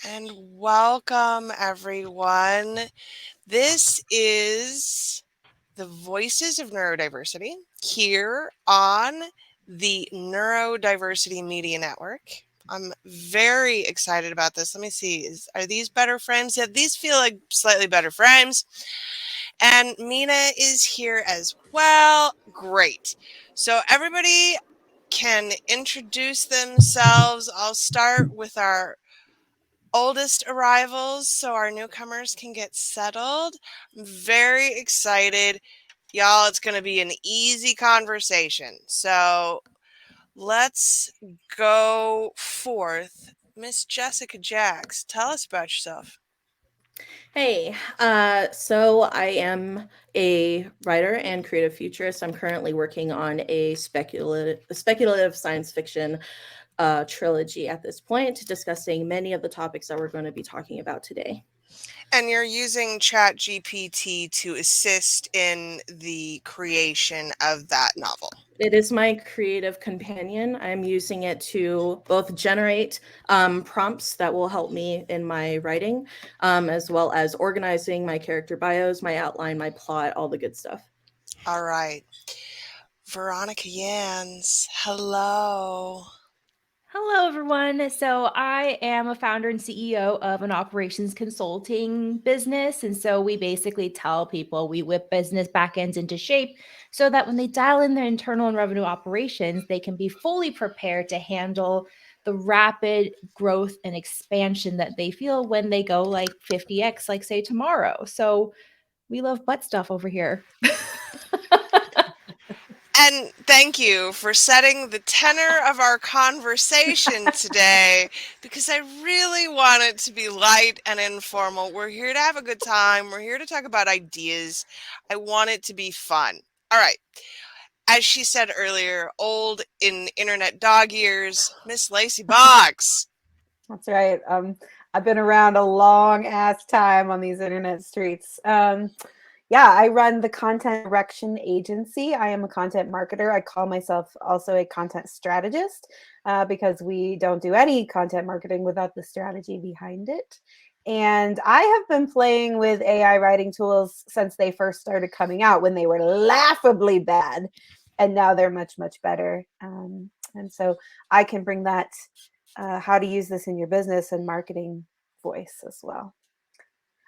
And welcome, everyone. This is the Voices of Neurodiversity here on the Neurodiversity Media Network. I'm very excited about this. Let me see. Are these better frames? Yeah, these feel like slightly better frames. And Mina is here as well. Great. So everybody can introduce themselves. I'll start with our oldest arrivals so our newcomers can get settled. I'm very excited. Y'all, it's going to be an easy conversation. So let's go forth. Miss Jessica Jacks, tell us about yourself. Hey, so I am a writer and creative futurist. I'm currently working on a speculative science fiction trilogy at this point, discussing many of the topics that we're going to be talking about today. And you're using ChatGPT to assist in the creation of that novel. It is my creative companion. I'm using it to both generate prompts that will help me in my writing, as well as organizing my character bios, my outline, my plot, all the good stuff. All right. Veronica Yans, hello. Hello, everyone. So, I am a founder and CEO of an operations consulting business. And so, we basically tell people we whip business backends into shape so that when they dial in their internal and revenue operations, they can be fully prepared to handle the rapid growth and expansion that they feel when they go like 50x, like say tomorrow. So, we love butt stuff over here. And thank you for setting the tenor of our conversation today because I really want it to be light and informal. We're here to have a good time. We're here to talk about ideas. I want it to be fun. All right. As she said earlier, old in internet dog years, Miss Lacey Boggs. That's right. I've been around a long ass time on these internet streets. Yeah, I run the content direction agency. I am a content marketer. I call myself also a content strategist because we don't do any content marketing without the strategy behind it. And I have been playing with AI writing tools since they first started coming out when they were laughably bad. And now they're much, much better. And so I can bring that how to use this in your business and marketing voice as well.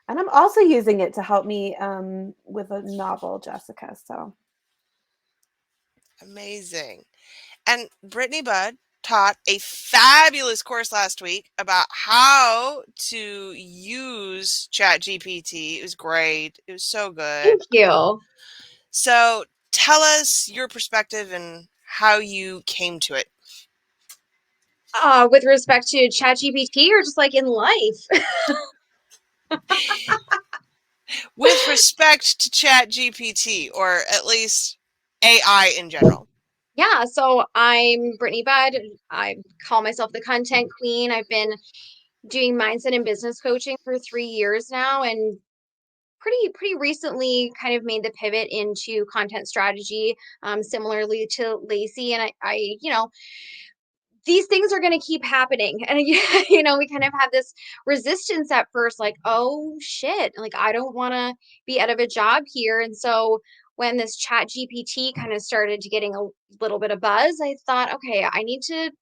And I'm also using it to help me with a novel, Jessica. So Amazing. And Brittany Budd taught a fabulous course last week about how to use ChatGPT. It was great. It was so good. Thank you. So tell us your perspective and how you came to it. With respect to ChatGPT or just like in life? With respect to ChatGPT, or at least AI in general. Yeah, so I'm Brittany Budd. I call myself the content queen. I've been doing mindset and business coaching for 3 years now, and pretty recently kind of made the pivot into content strategy, similarly to Lacey. And these things are going to keep happening. And, we kind of have this resistance at first, like, oh shit, like, I don't want to be out of a job here. And so when this chat GPT kind of started getting a little bit of buzz, I thought, okay, I need to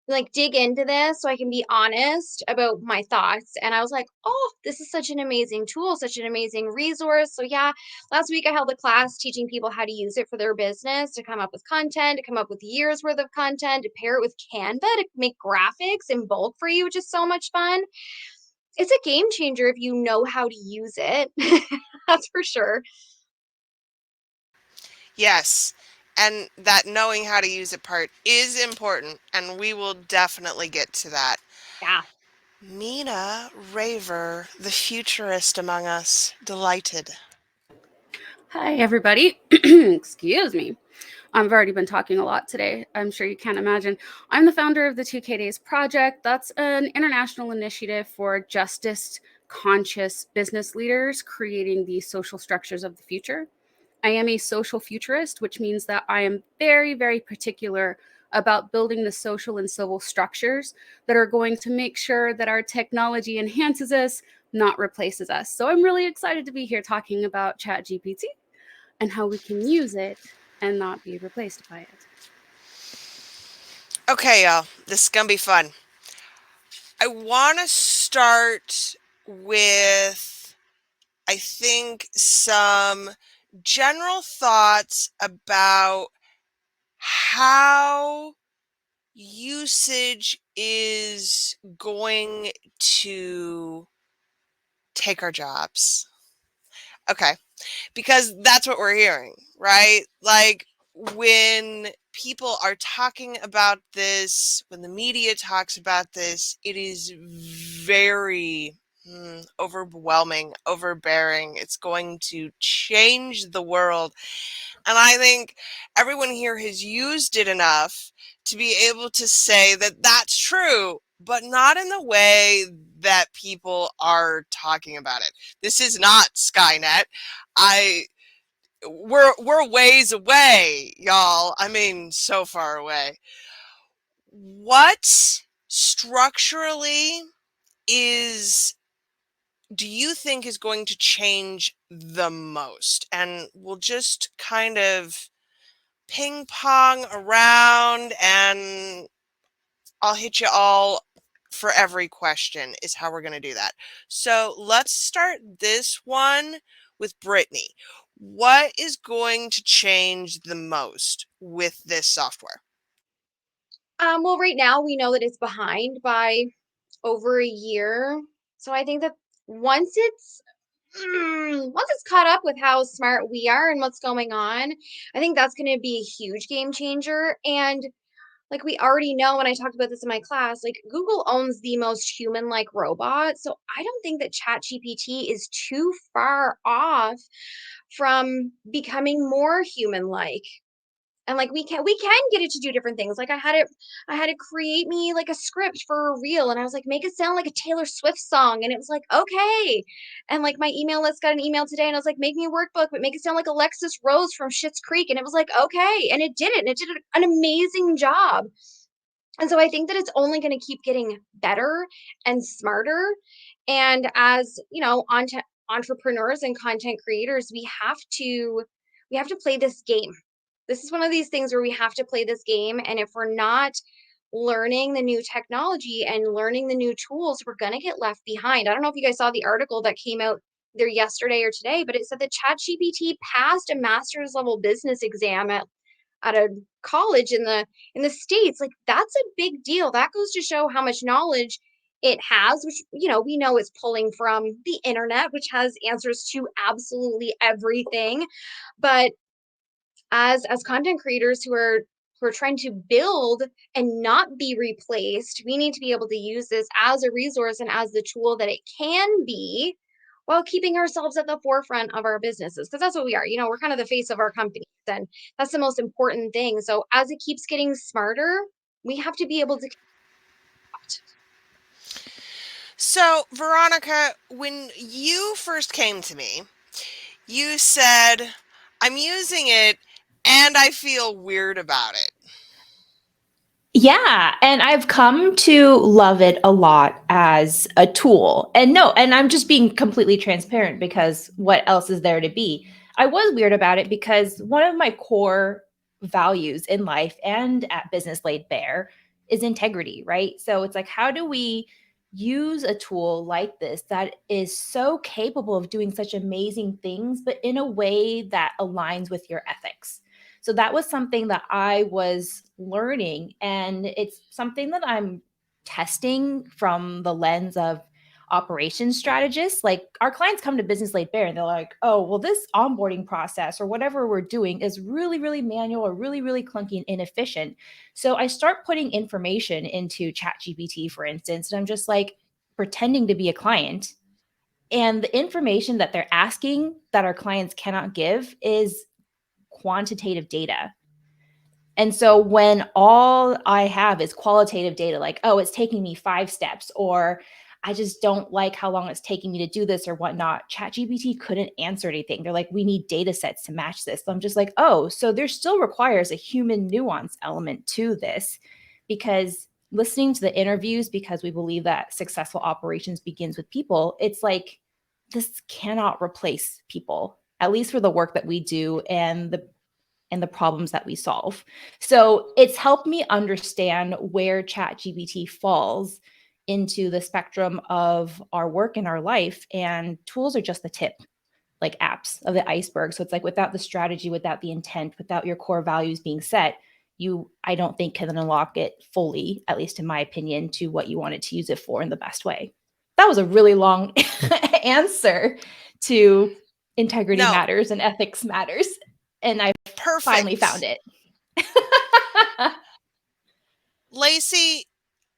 like dig into this so I can be honest about my thoughts. And I was like, oh, this is such an amazing tool, such an amazing resource. So yeah, last week I held a class teaching people how to use it for their business, to come up with content, to come up with years worth of content, to pair it with Canva to make graphics in bulk for you, which is so much fun. It's a game changer if you know how to use it. That's for sure. Yes. And that knowing how to use it part is important, and we will definitely get to that. Yeah. Mina Raver, the futurist among us, delighted. Hi, everybody. Excuse me. I've already been talking a lot today. I'm sure you can't imagine. I'm the founder of the 2K Days Project. That's an international initiative for justice conscious business leaders creating the social structures of the future. I am a social futurist, which means that I am very, very particular about building the social and civil structures that are going to make sure that our technology enhances us, not replaces us. So I'm really excited to be here talking about ChatGPT and how we can use it and not be replaced by it. Okay, y'all, this is going to be fun. I want to start with, I think, some general thoughts about how usage is going to take our jobs. Okay, because that's what we're hearing, right? Like when people are talking about this, when the media talks about this, it is very overwhelming, overbearing. It's going to change the world. And I think everyone here has used it enough to be able to say that that's true, but not in the way that people are talking about it. This is not Skynet. We're ways away, y'all. I mean, so far away. What structurally do you think is going to change the most? And we'll just kind of ping pong around and I'll hit you all for every question is how we're going to do that. So let's start this one with Brittany. What is going to change the most with this software? Well, right now we know that it's behind by over a year. So I think that once it's once it's caught up with how smart we are and what's going on, I think that's going to be a huge game changer. And like we already know, when I talked about this in my class, like Google owns the most human-like robot. So I don't think that ChatGPT is too far off from becoming more human-like. And like we can get it to do different things. Like I had it create me like a script for a reel, and I was like, make it sound like a Taylor Swift song, and it was like, okay. And like my email list got an email today, and I was like, make me a workbook, but make it sound like Alexis Rose from Schitt's Creek, and it was like, okay. And it did it, and it did an amazing job. And so I think that it's only going to keep getting better and smarter. And as, entrepreneurs and content creators, we have to play this game. This is one of these things where we have to play this game, and if we're not learning the new technology and learning the new tools, we're going to get left behind. I don't know if you guys saw the article that came out there yesterday or today, but it said that ChatGPT passed a master's level business exam at a college in the States. Like, that's a big deal. That goes to show how much knowledge it has, which we know is pulling from the internet, which has answers to absolutely everything. But as content creators who are trying to build and not be replaced, we need to be able to use this as a resource and as the tool that it can be, while keeping ourselves at the forefront of our businesses, because that's what we are. We're kind of the face of our companies, and that's the most important thing. So as it keeps getting smarter, we have to be able to. So, Veronica, when you first came to me, you said, I'm using it and I feel weird about it. Yeah, and I've come to love it a lot as a tool. And I'm just being completely transparent, because what else is there to be? I was weird about it because one of my core values in life and at Business Laid Bare is integrity, right? So it's like, how do we use a tool like this that is so capable of doing such amazing things, but in a way that aligns with your ethics? So that was something that I was learning. And it's something that I'm testing from the lens of operations strategists. Like, our clients come to Business Laid Bare and they're like, oh, well, this onboarding process or whatever we're doing is really, really manual or really, really clunky and inefficient. So I start putting information into ChatGPT, for instance, and I'm just like pretending to be a client. And the information that they're asking that our clients cannot give is quantitative data. And so when all I have is qualitative data, like, oh, it's taking me 5 steps, or I just don't like how long it's taking me to do this or whatnot. ChatGPT couldn't answer anything. They're like, we need data sets to match this. So I'm just like, oh, so there still requires a human nuance element to this, because listening to the interviews, because we believe that successful operations begins with people, it's like, this cannot replace people, at least for the work that we do and the problems that we solve. So it's helped me understand where ChatGPT falls into the spectrum of our work and our life. And tools are just the tip, like apps of the iceberg. So it's like, without the strategy, without the intent, without your core values being set, I don't think can unlock it fully, at least in my opinion, to what you wanted to use it for in the best way. That was a really long answer to integrity No, matters and ethics matters. And I finally found perfect. it. Lacey,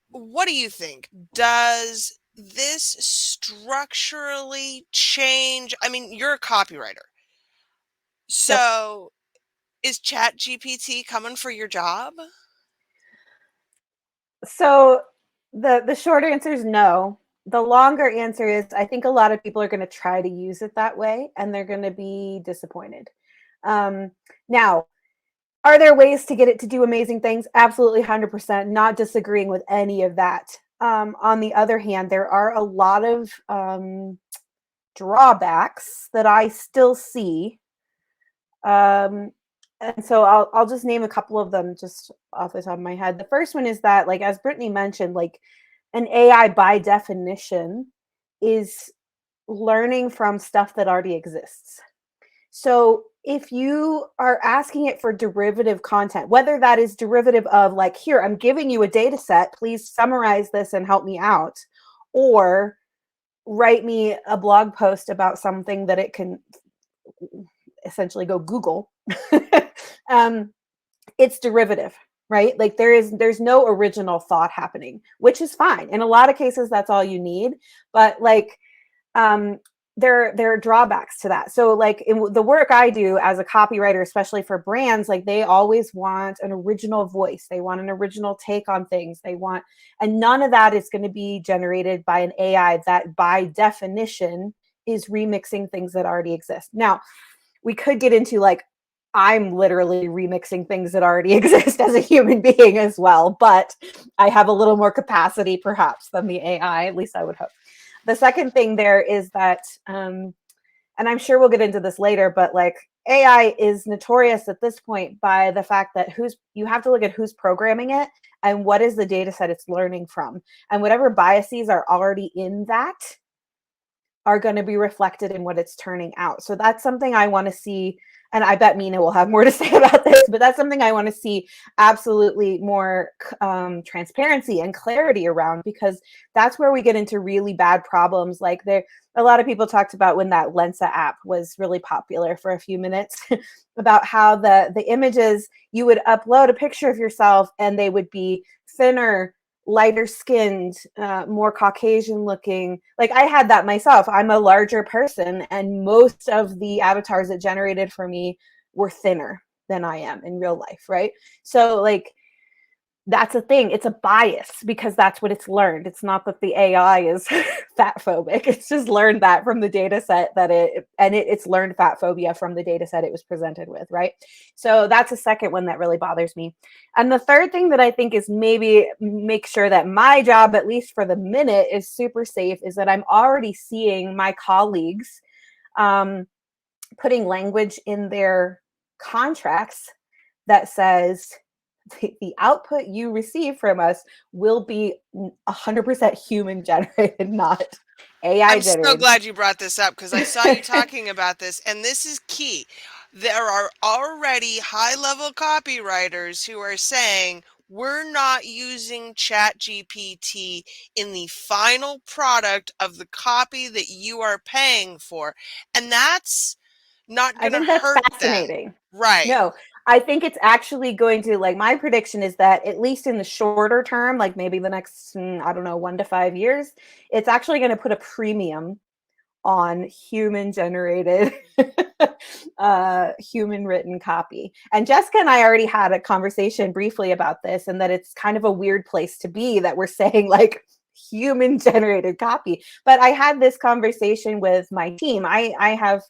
what do you think? Does this structurally change? I mean, you're a copywriter. So is ChatGPT coming for your job? So the short answer is no. The longer answer is I think a lot of people are going to try to use it that way and they're going to be disappointed. Now, are there ways to get it to do amazing things? Absolutely, 100%. Not disagreeing with any of that. On the other hand, there are a lot of drawbacks that I still see. And so I'll just name a couple of them just off the top of my head. The first one is that, like, as Brittany mentioned, like, an AI by definition is learning from stuff that already exists. So if you are asking it for derivative content, whether that is derivative of, like, here, I'm giving you a data set, please summarize this and help me out, or write me a blog post about something that it can essentially go Google, it's derivative, right? Like, there's no original thought happening, which is fine. In a lot of cases, that's all you need. But like, there are drawbacks to that. So like, in the work I do as a copywriter, especially for brands, like, they always want an original voice. They want an original take on things. And none of that is going to be generated by an AI that by definition is remixing things that already exist. Now, we could get into, like, I'm literally remixing things that already exist as a human being as well, but I have a little more capacity perhaps than the AI, at least I would hope. The second thing there is that, and I'm sure we'll get into this later, but like, AI is notorious at this point by the fact that you have to look at who's programming it and what is the data set it's learning from. And whatever biases are already in that are going to be reflected in what it's turning out. So that's something I want to see. And I bet Mina will have more to say about this, but that's something I want to see absolutely more transparency and clarity around, because that's where we get into really bad problems. Like, a lot of people talked about when that Lensa app was really popular for a few minutes about how the images, you would upload a picture of yourself and they would be thinner, lighter skinned, more Caucasian looking. Like, I had that myself. I'm a larger person, and most of the avatars that generated for me were thinner than I am in real life, right? So like, that's a thing. It's a bias because that's what it's learned. It's not that the AI is fat phobic. It's just learned that from the data set it's learned fat phobia from the data set it was presented with, right? So that's a second one that really bothers me. And the third thing that I think is maybe make sure that my job, at least for the minute, is super safe, is that I'm already seeing my colleagues putting language in their contracts that says, the output you receive from us will be 100% human generated, not AI generated. I'm so glad you brought this up, because I saw you talking about this, and this is key. There are already high-level copywriters who are saying, we're not using ChatGPT in the final product of the copy that you are paying for. And that's not I going to think that's hurt fascinating. them. Right. No, I think it's actually going to, like, my prediction is that at least in the shorter term, like maybe the next, I don't know, 1 to 5 years, it's actually going to put a premium on human generated, human written copy. And Jessica and I already had a conversation briefly about this, and that it's kind of a weird place to be, that we're saying, like, human generated copy. But I had this conversation with my team. I have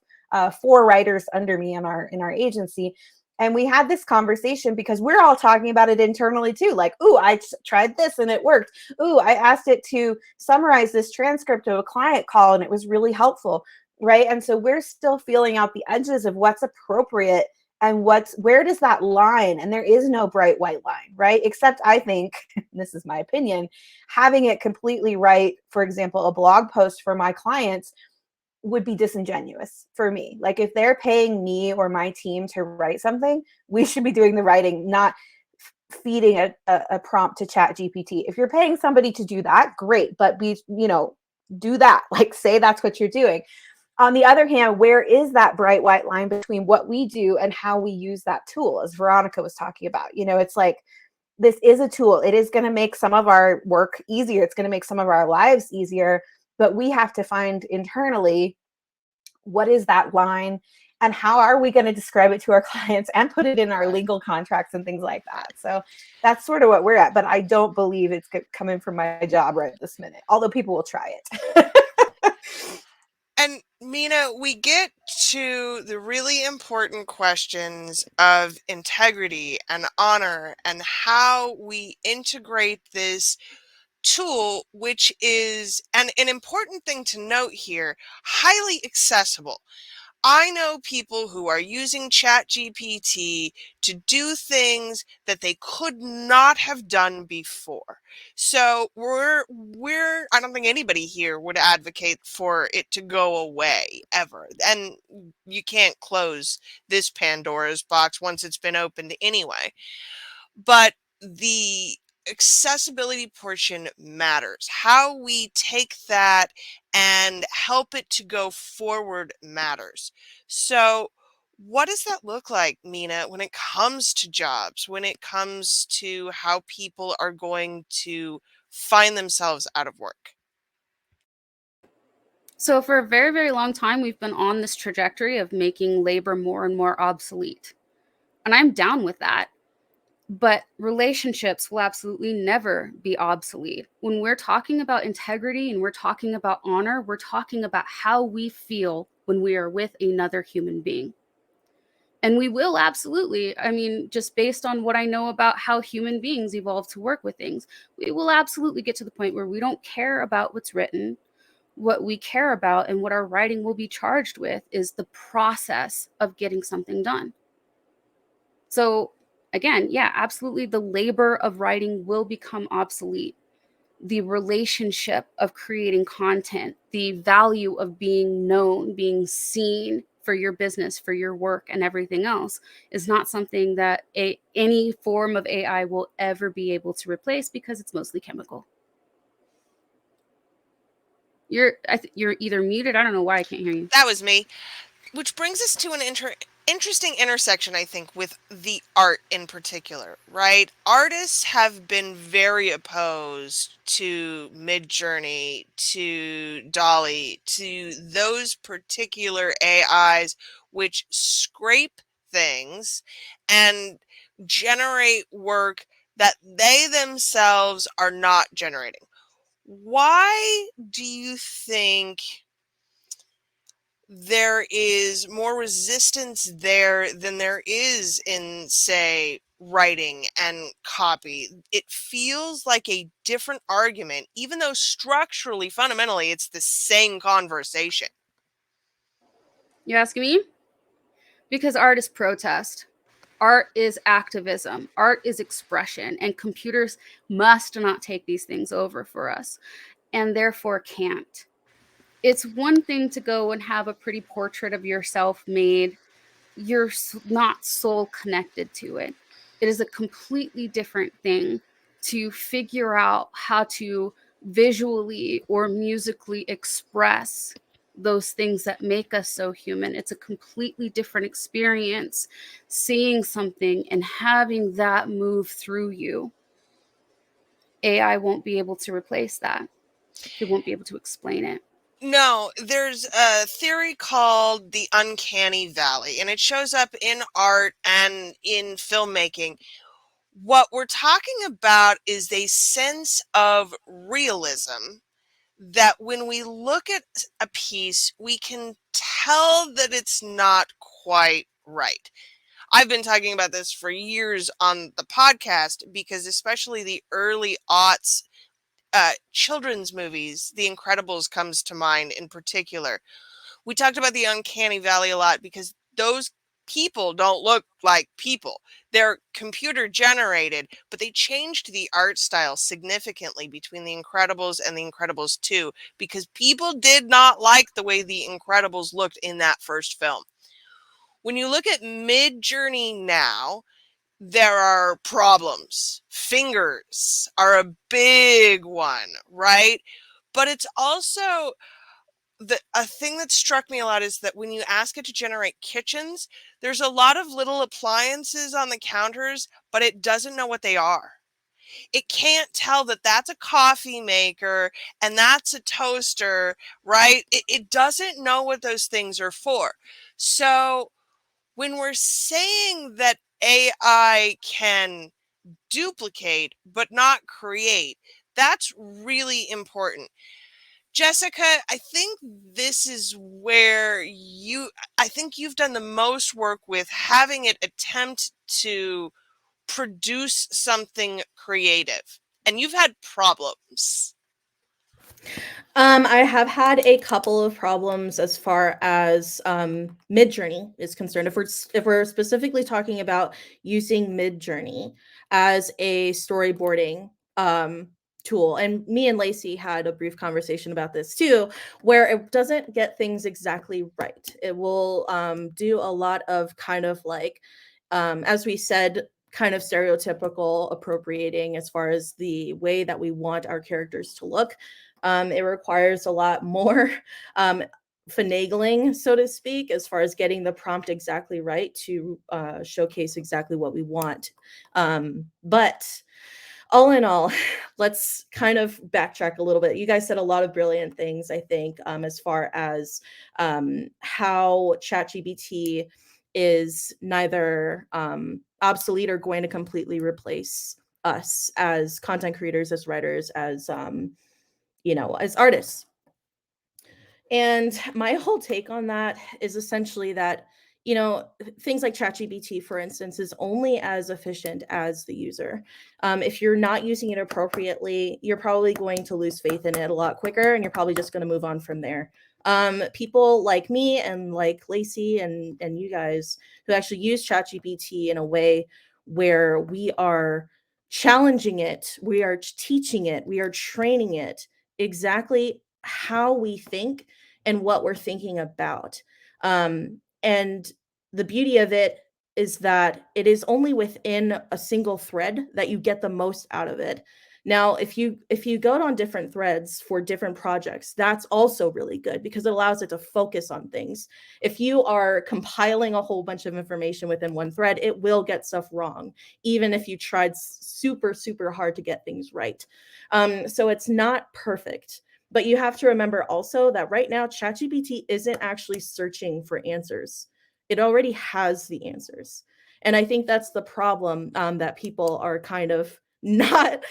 4 writers under me in our agency, and we had this conversation because we're all talking about it internally too. Like, ooh, I tried this and it worked. Ooh, I asked it to summarize this transcript of a client call and it was really helpful, right? And so we're still feeling out the edges of what's appropriate and where does that line, and there is no bright white line, right? Except I think, this is my opinion, having it completely write, for example, a blog post for my clients would be disingenuous for me. Like, if they're paying me or my team to write something, we should be doing the writing, not feeding a prompt to Chat GPT. If you're paying somebody to do that, great, but do that, like, say that's what you're doing. On the other hand, where is that bright white line between what we do and how we use that tool, as Veronica was talking about? It's like, this is a tool. It is going to make some of our work easier. It's going to make some of our lives easier, but we have to find internally, what is that line and how are we going to describe it to our clients and put it in our legal contracts and things like that. So that's sort of what we're at, but I don't believe it's coming from my job right this minute, although people will try it. And Mina, we get to the really important questions of integrity and honor and how we integrate this tool, which is an important thing to note here, highly accessible. I know people who are using ChatGPT to do things that they could not have done before. So I don't think anybody here would advocate for it to go away ever. And you can't close this Pandora's box once it's been opened anyway. But the accessibility portion matters. How we take that and help it to go forward matters. So, what does that look like, Mina, when it comes to jobs, when it comes to how people are going to find themselves out of work? So for a very, very long time, we've been on this trajectory of making labor more and more obsolete. And I'm down with that. But relationships will absolutely never be obsolete. When we're talking about integrity and we're talking about honor, we're talking about how we feel when we are with another human being. And we will absolutely, I mean, just based on what I know about how human beings evolve to work with things, we will absolutely get to the point where we don't care about what's written. What we care about and what our writing will be charged with is the process of getting something done. So again, yeah, absolutely, the labor of writing will become obsolete. The relationship of creating content, the value of being known, being seen for your business, for your work, and everything else is not something that any form of AI will ever be able to replace because it's mostly chemical. You're either muted. I don't know why I can't hear you. That was me. Which brings us to an interesting intersection, I think, with the art in particular, right? Artists have been very opposed to Midjourney, to Dolly, to those particular AIs which scrape things and generate work that they themselves are not generating. Why do you think there is more resistance there than there is in, say, writing and copy? It feels like a different argument, even though structurally, fundamentally, it's the same conversation. You asking me? Because art is protest. Art is activism. Art is expression. And computers must not take these things over for us, and therefore can't. It's one thing to go and have a pretty portrait of yourself made. You're not soul connected to it. It is a completely different thing to figure out how to visually or musically express those things that make us so human. It's a completely different experience seeing something and having that move through you. AI won't be able to replace that. It won't be able to explain it. No, there's a theory called the uncanny valley, and it shows up in art and in filmmaking. What we're talking about is a sense of realism that when we look at a piece, we can tell that it's not quite right. I've been talking about this for years on the podcast because especially the early aughts children's movies, The Incredibles comes to mind in particular. We talked about the uncanny valley a lot because those people don't look like people. They're computer generated, but they changed the art style significantly between The Incredibles and The Incredibles 2 because people did not like the way The Incredibles looked in that first film. When you look at Mid-Journey now, there are problems. Fingers are a big one, right? But it's also a thing that struck me a lot is that when you ask it to generate kitchens, there's a lot of little appliances on the counters, but it doesn't know what they are. It can't tell that that's a coffee maker and that's a toaster, right? It doesn't know what those things are for. So when we're saying that AI can duplicate but not create, that's really important. Jessica, I think this is where I think you've done the most work with having it attempt to produce something creative, and you've had problems. I have had a couple of problems as far as Midjourney is concerned. If we're specifically talking about using Midjourney as a storyboarding tool, and me and Lacey had a brief conversation about this too, where it doesn't get things exactly right. It will do a lot of kind of like, as we said, kind of stereotypical appropriating as far as the way that we want our characters to look. It requires a lot more finagling, so to speak, as far as getting the prompt exactly right to showcase exactly what we want. But all in all, let's kind of backtrack a little bit. You guys said a lot of brilliant things, I think, as far as how ChatGPT is neither obsolete or going to completely replace us as content creators, as writers, as as artists. And my whole take on that is essentially that, things like ChatGPT, for instance, is only as efficient as the user. If you're not using it appropriately, you're probably going to lose faith in it a lot quicker, and you're probably just going to move on from there. People like me and like Lacey and you guys who actually use ChatGPT in a way where we are challenging it, we are teaching it, we are training it exactly how we think and what we're thinking about. And the beauty of it is that it is only within a single thread that you get the most out of it. Now, if you go on different threads for different projects, that's also really good because it allows it to focus on things. If you are compiling a whole bunch of information within one thread, it will get stuff wrong, even if you tried super, super hard to get things right. So it's not perfect. But you have to remember also that right now, ChatGPT isn't actually searching for answers. It already has the answers. And I think that's the problem that people are kind of not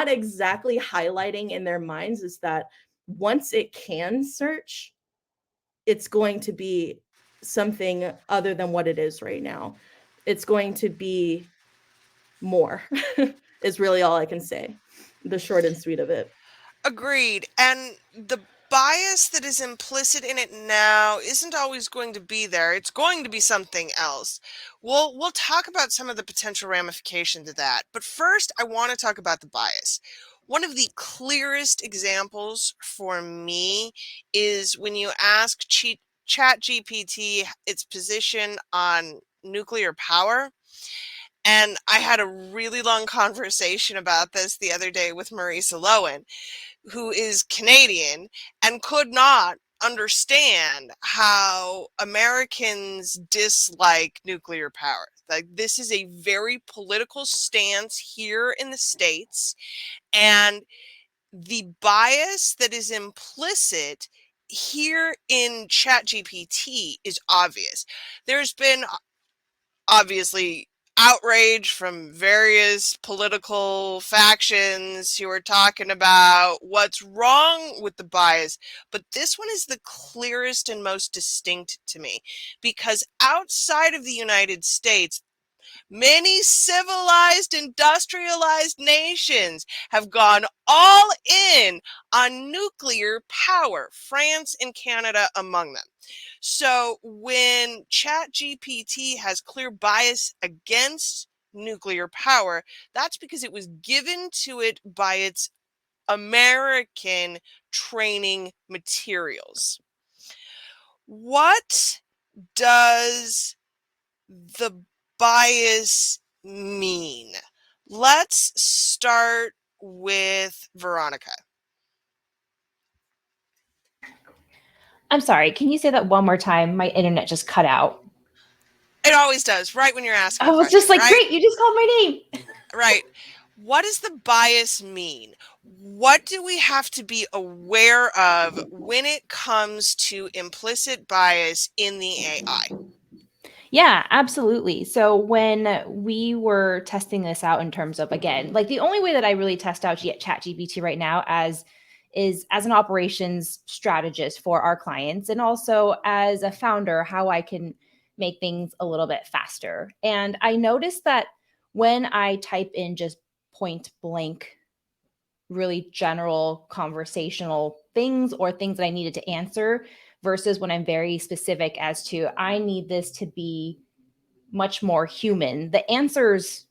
exactly highlighting in their minds, is that once it can search, it's going to be something other than what it is right now. It's going to be more, is really all I can say. The short and sweet of it. Agreed. And the bias that is implicit in it now isn't always going to be there. It's going to be something else. We'll talk about some of the potential ramifications of that. But first, I want to talk about the bias. One of the clearest examples for me is when you ask ChatGPT its position on nuclear power. And I had a really long conversation about this the other day with Marisa Lowen, who is Canadian and could not understand how Americans dislike nuclear power. Like, this is a very political stance here in the States, and the bias that is implicit here in ChatGPT is obvious. There's been obviously outrage from various political factions who are talking about what's wrong with the bias, but this one is the clearest and most distinct to me, because outside of the United States, many civilized, industrialized nations have gone all in on nuclear power, France and Canada among them. So when ChatGPT has clear bias against nuclear power, that's because it was given to it by its American training materials. What does the bias mean? Let's start with Veronica. I'm sorry, can you say that one more time? My internet just cut out. It always does, right when you're asking I a was question, just like, right? great, you just called my name. Right. What does the bias mean? What do we have to be aware of when it comes to implicit bias in the AI? Yeah, absolutely. So when we were testing this out in terms of, again, like the only way that I really test out ChatGPT right now is as an operations strategist for our clients, and also as a founder, how I can make things a little bit faster. And I noticed that when I type in just point blank, really general conversational things or things that I needed to answer versus when I'm very specific as to I need this to be much more human, the answers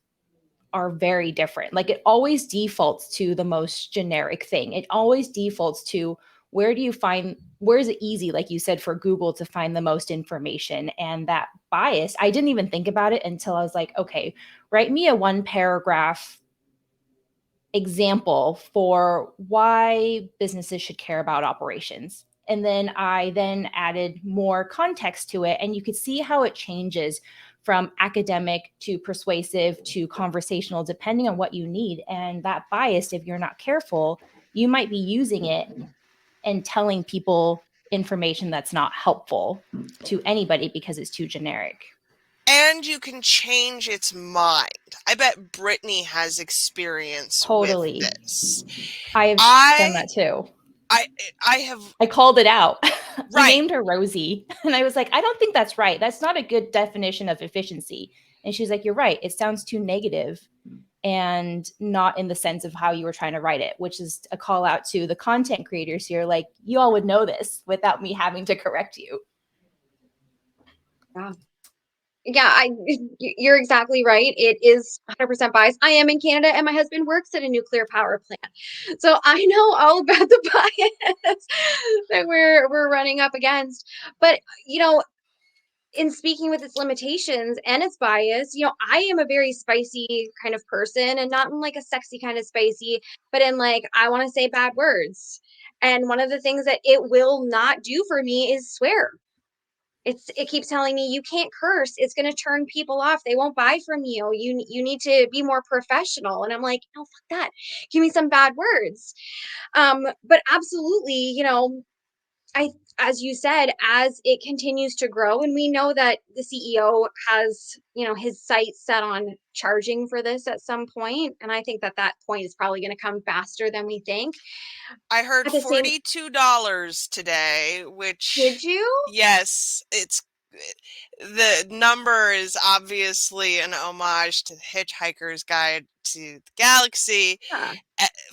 are very different. Like it always defaults to the most generic thing. It always defaults to where is it easy, like you said, for Google to find the most information. And that bias, I didn't even think about it until I was like, okay, write me a 1 paragraph example for why businesses should care about operations. And then I then added more context to it, and you could see how it changes from academic to persuasive to conversational, depending on what you need. And that bias, if you're not careful, you might be using it and telling people information that's not helpful to anybody because it's too generic. And you can change its mind. I bet Brittany has experience Totally. with this. I've done that too. I have. I called it out. We Right. named her Rosie. And I was like, I don't think that's right. That's not a good definition of efficiency. And she's like, you're right. It sounds too negative and not in the sense of how you were trying to write it, which is a call out to the content creators here. Like, you all would know this without me having to correct you. Yeah, you're exactly right. It is 100% biased. I am in Canada and my husband works at a nuclear power plant. So I know all about the bias that we're running up against. But, in speaking with its limitations and its bias, I am a very spicy kind of person, and not in like a sexy kind of spicy, but in like, I want to say bad words. And one of the things that it will not do for me is swear. It keeps telling me you can't curse. It's going to turn people off. They won't buy from you. You need to be more professional. And I'm like, no, fuck that. Give me some bad words. But absolutely, as you said, as it continues to grow, and we know that the CEO has, his sights set on charging for this at some point, and I think that point is probably going to come faster than we think. I heard $42 today, which, did you? Yes, the number is obviously an homage to the Hitchhiker's Guide to the Galaxy. Yeah.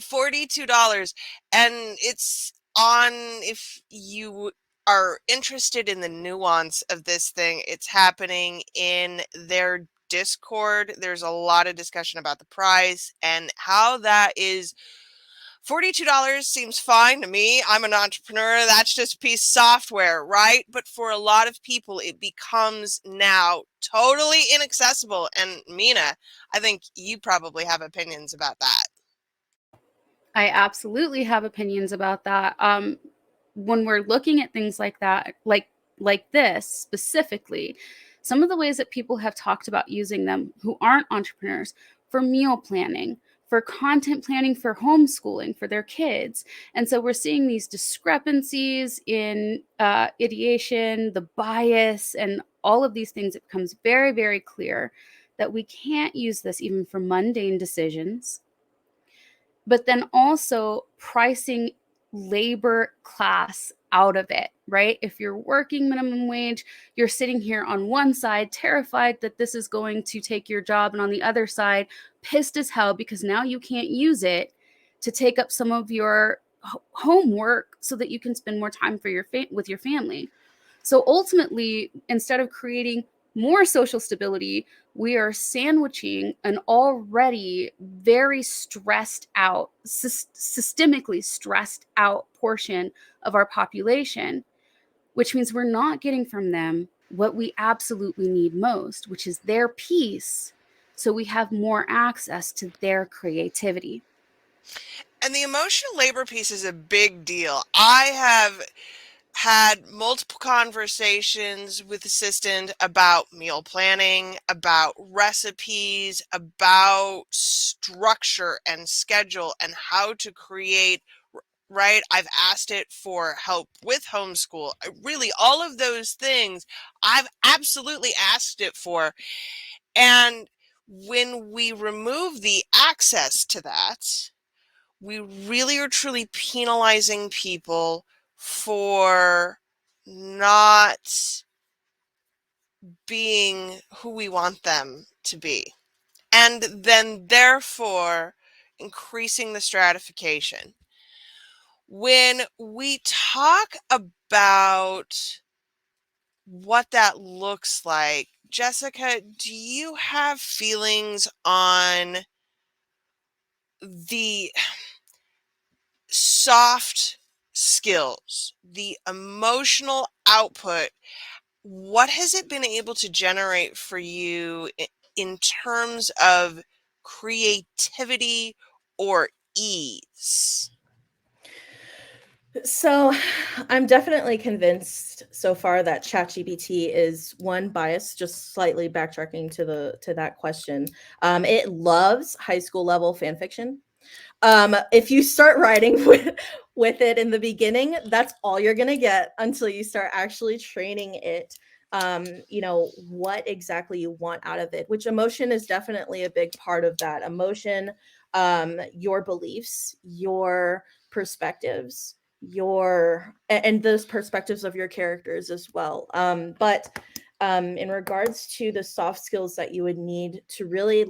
$42, and it's on, if you are interested in the nuance of this thing, it's happening in their Discord. There's a lot of discussion about the price and how that is. $42 seems fine to me. I'm an entrepreneur. That's just a piece of software, right? But for a lot of people, it becomes now totally inaccessible. And Mina, I think you probably have opinions about that. I absolutely have opinions about that. When we're looking at things like that, like this specifically, some of the ways that people have talked about using them who aren't entrepreneurs, for meal planning, for content planning, for homeschooling for their kids. And so we're seeing these discrepancies in ideation, the bias, and all of these things. It becomes very, very clear that we can't use this even for mundane decisions, but then also pricing labor class out of it, right? If you're working minimum wage, you're sitting here on one side terrified that this is going to take your job, and on the other side pissed as hell because now you can't use it to take up some of your homework so that you can spend more time for with your family. So ultimately, instead of creating more social stability, we are sandwiching an already very stressed out, systemically stressed out portion of our population, which means we're not getting from them what we absolutely need most, which is their peace, so we have more access to their creativity. And the emotional labor piece is a big deal. I have had multiple conversations with assistant about meal planning, about recipes, about structure and schedule and how to create, right? I've asked it for help with homeschool. Really, all of those things I've absolutely asked it for. And when we remove the access to that, we really are truly penalizing people for not being who we want them to be. And then, therefore, increasing the stratification. When we talk about what that looks like, Jessica, do you have feelings on the soft skills, the emotional output? What has it been able to generate for you in terms of creativity or ease? So I'm definitely convinced so far that ChatGPT is one bias, just slightly backtracking to that question. It loves high school level fan fiction. If you start writing with it in the beginning, that's all you're gonna get until you start actually training it. What exactly you want out of it, which emotion is definitely a big part of that. Emotion, your beliefs, your perspectives, and those perspectives of your characters as well. But in regards to the soft skills that you would need to really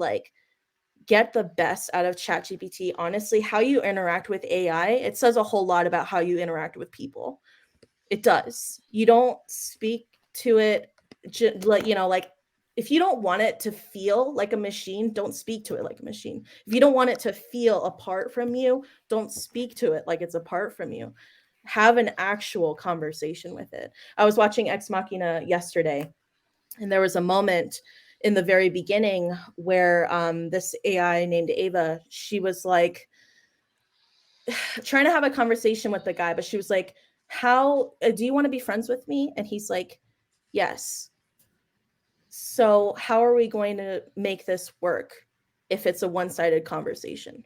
get the best out of ChatGPT, honestly, how you interact with AI, it says a whole lot about how you interact with people. It does. You don't speak to it if you don't want it to feel like a machine, don't speak to it like a machine. If you don't want it to feel apart from you, don't speak to it like it's apart from you. Have an actual conversation with it. I was watching Ex Machina yesterday, and there was a moment in the very beginning where this AI named Ava, she was like trying to have a conversation with the guy, but she was like, how do you want to be friends with me? And he's like, yes. So how are we going to make this work if it's a one-sided conversation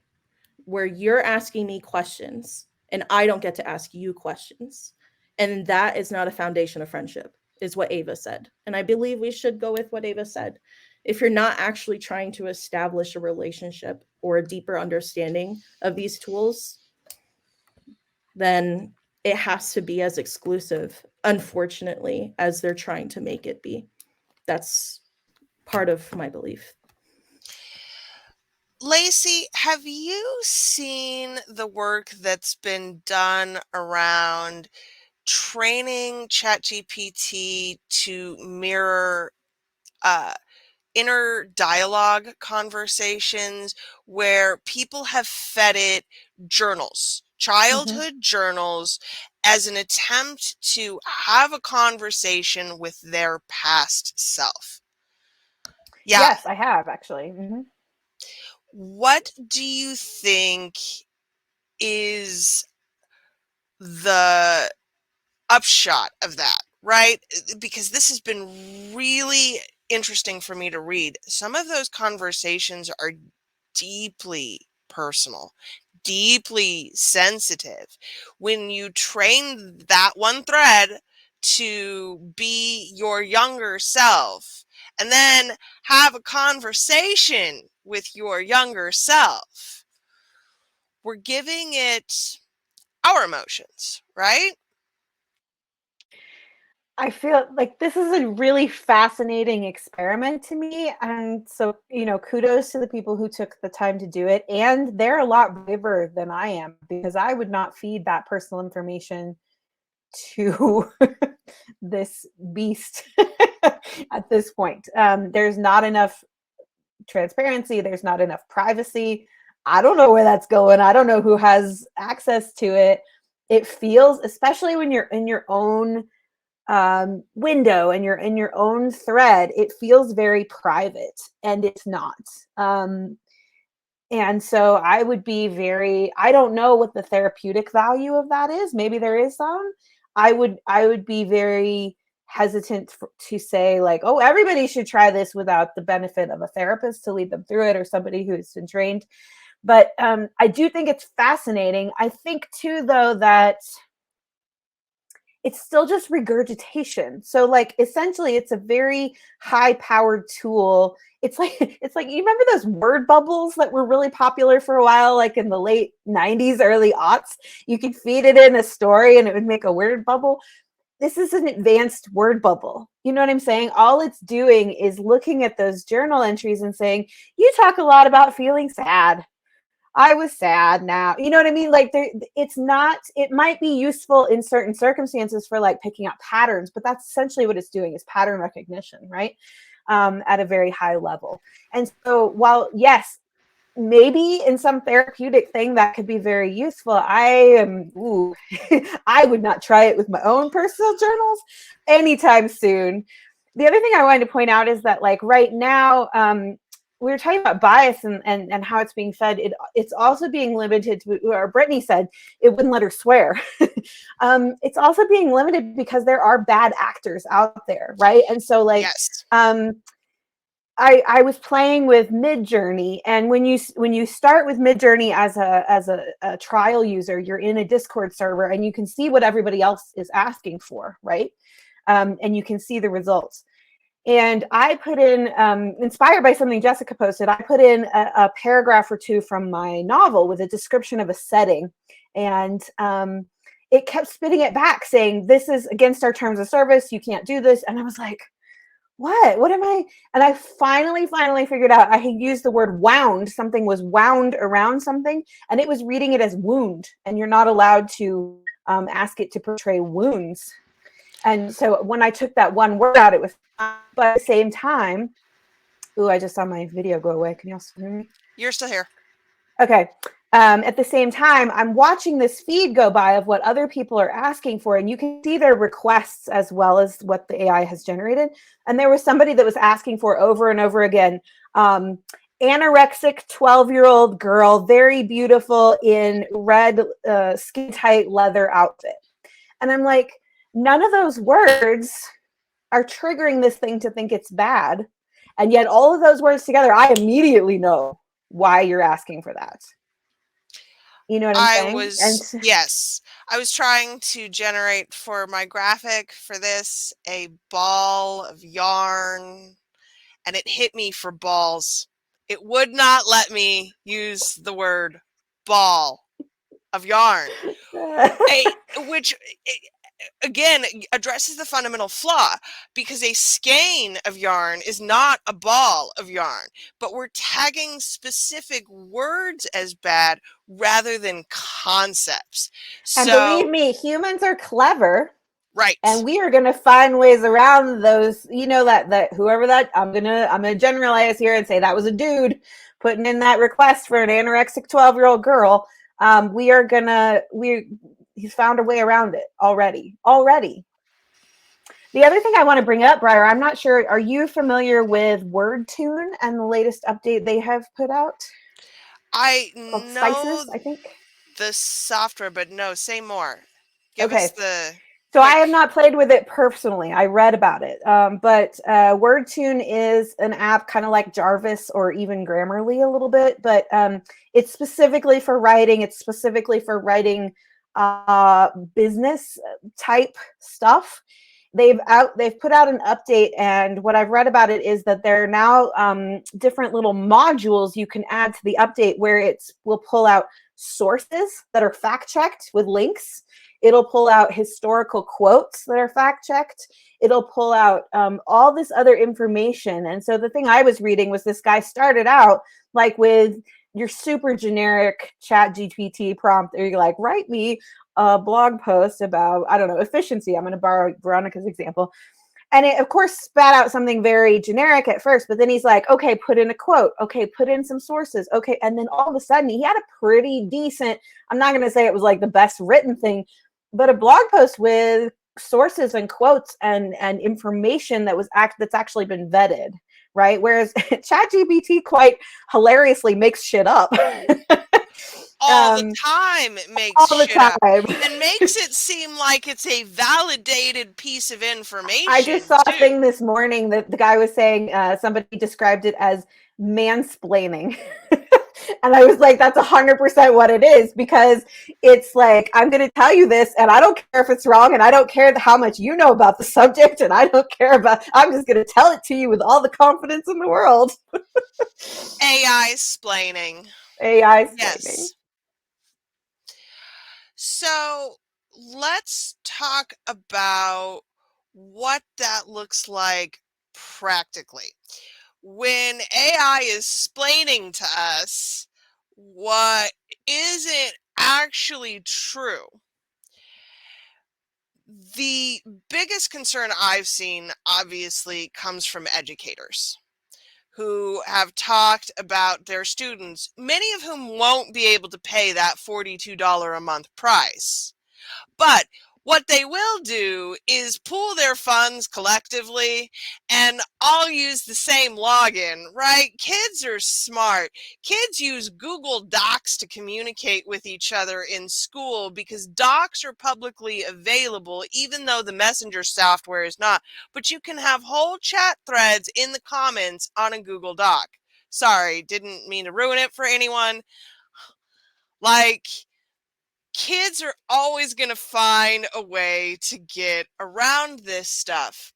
where you're asking me questions and I don't get to ask you questions? And that is not a foundation of friendship, is what Ava said. And I believe we should go with what Ava said. If you're not actually trying to establish a relationship or a deeper understanding of these tools, then it has to be as exclusive, unfortunately, as they're trying to make it be. That's part of my belief. Lacey, have you seen the work that's been done around training ChatGPT to mirror inner dialogue conversations where people have fed it journals, childhood journals, as an attempt to have a conversation with their past self? Yeah. Yes, I have actually. What do you think is the upshot of that, right? Because this has been really interesting for me to read. Some of those conversations are deeply personal, deeply sensitive. When you train that one thread to be your younger self and then have a conversation with your younger self, we're giving it our emotions, right? I feel like this is a really fascinating experiment to me. And so, kudos to the people who took the time to do it. And they're a lot braver than I am, because I would not feed that personal information to this beast at this point. There's not enough transparency, there's not enough privacy. I don't know where that's going. I don't know who has access to it. It feels, especially when you're in your own window and you're in your own thread, it feels very private, and it's not. And so I would be I don't know what the therapeutic value of that is. Maybe there is some. I would be very hesitant to say, like, oh, everybody should try this without the benefit of a therapist to lead them through it, or somebody who's been trained. But I do think it's fascinating. I think too, though, that it's still just regurgitation. So, like, essentially it's a very high powered tool. It's like you remember those word bubbles that were really popular for a while, like in the late 90s, early aughts? You could feed it in a story and it would make a word bubble. This is an advanced word bubble. You know what I'm saying? All it's doing is looking at those journal entries and saying, you talk a lot about feeling sad. I was sad now. You know what I mean? Like, it's not, it might be useful in certain circumstances for like picking up patterns, but that's essentially what it's doing, is pattern recognition, right? At a very high level. And so while, yes, maybe in some therapeutic thing that could be very useful, I would not try it with my own personal journals anytime soon. The other thing I wanted to point out is that, like, right now, we were talking about bias and how it's being fed. It's also being limited to, or Brittany said it wouldn't let her swear. It's also being limited because there are bad actors out there, right? And so, like, Yes. I was playing with Midjourney, and when you start with Midjourney as a trial user, you're in a Discord server and you can see what everybody else is asking for, right? And you can see the results. And I put in, inspired by something Jessica posted, I put in a paragraph or two from my novel with a description of a setting. And it kept spitting it back saying, this is against our terms of service. You can't do this. And I was like, what am I? And I finally figured out I had used the word wound. Something was wound around something, and it was reading it as wound. And you're not allowed to ask it to portray wounds. And so when I took that one word out, it was, but at the same time, I just saw my video go away. Can you all still hear me? You're still here. Okay. At the same time, I'm watching this feed go by of what other people are asking for, and you can see their requests as well as what the AI has generated. And there was somebody that was asking for over and over again, anorexic 12-year-old girl, very beautiful in red skin tight leather outfit. And I'm like, none of those words are triggering this thing to think it's bad. And yet all of those words together, I immediately know why you're asking for that. You know what I'm saying? Yes. I was trying to generate for my graphic for this a ball of yarn, and it hit me for balls. It would not let me use the word ball of yarn, which again addresses the fundamental flaw, because a skein of yarn is not a ball of yarn, but we're tagging specific words as bad rather than concepts. And believe me, humans are clever. Right. And we are going to find ways around those, you know, that whoever that, I'm going to generalize here and say that was a dude putting in that request for an anorexic 12-year-old girl. He's found a way around it already. The other thing I want to bring up, Briar, I'm not sure, are you familiar with WordTune and the latest update they have put out? I called know Spices, I think. the software, but no, say more. Give Okay. us the So I have not played with it personally. I read about it. But WordTune is an app kind of like Jarvis or even Grammarly a little bit, but it's specifically for writing. It's specifically for writing business type stuff. they've put out an update, and what I've read about it is that there are now different little modules you can add to the update where it will pull out sources that are fact checked with links. It'll pull out historical quotes that are fact checked. It'll pull out all this other information. And so the thing I was reading was this guy started out like with your super generic ChatGPT prompt, or you're like, write me a blog post about, I don't know, efficiency. I'm going to borrow Veronica's example. And it, of course, spat out something very generic at first, but then he's like, okay, put in a quote. Okay, put in some sources. Okay. And then all of a sudden he had a pretty decent, I'm not going to say it was like the best written thing, but a blog post with sources and quotes and information that was that's actually been vetted, right? Whereas ChatGPT quite hilariously makes shit up. All the time it makes all the shit up time. and makes it seem like it's a validated piece of information. I just saw a thing this morning that the guy was saying, somebody described it as mansplaining. And I was like, that's 100% what it is, because it's like, I'm going to tell you this and I don't care if it's wrong, and I don't care how much you know about the subject, and I don't care about, I'm just going to tell it to you with all the confidence in the world. AI-splaining. AI-splaining. Yes. So let's talk about what that looks like practically. When AI is splaining to us what isn't actually true, the biggest concern I've seen, obviously, comes from educators who have talked about their students, many of whom won't be able to pay that $42 a month price. But what they will do is pool their funds collectively and all use the same login, right? Kids are smart. Kids use Google Docs to communicate with each other in school because docs are publicly available, even though the messenger software is not. But you can have whole chat threads in the comments on a Google Doc. Sorry, didn't mean to ruin it for anyone. Like, kids are always going to find a way to get around this stuff.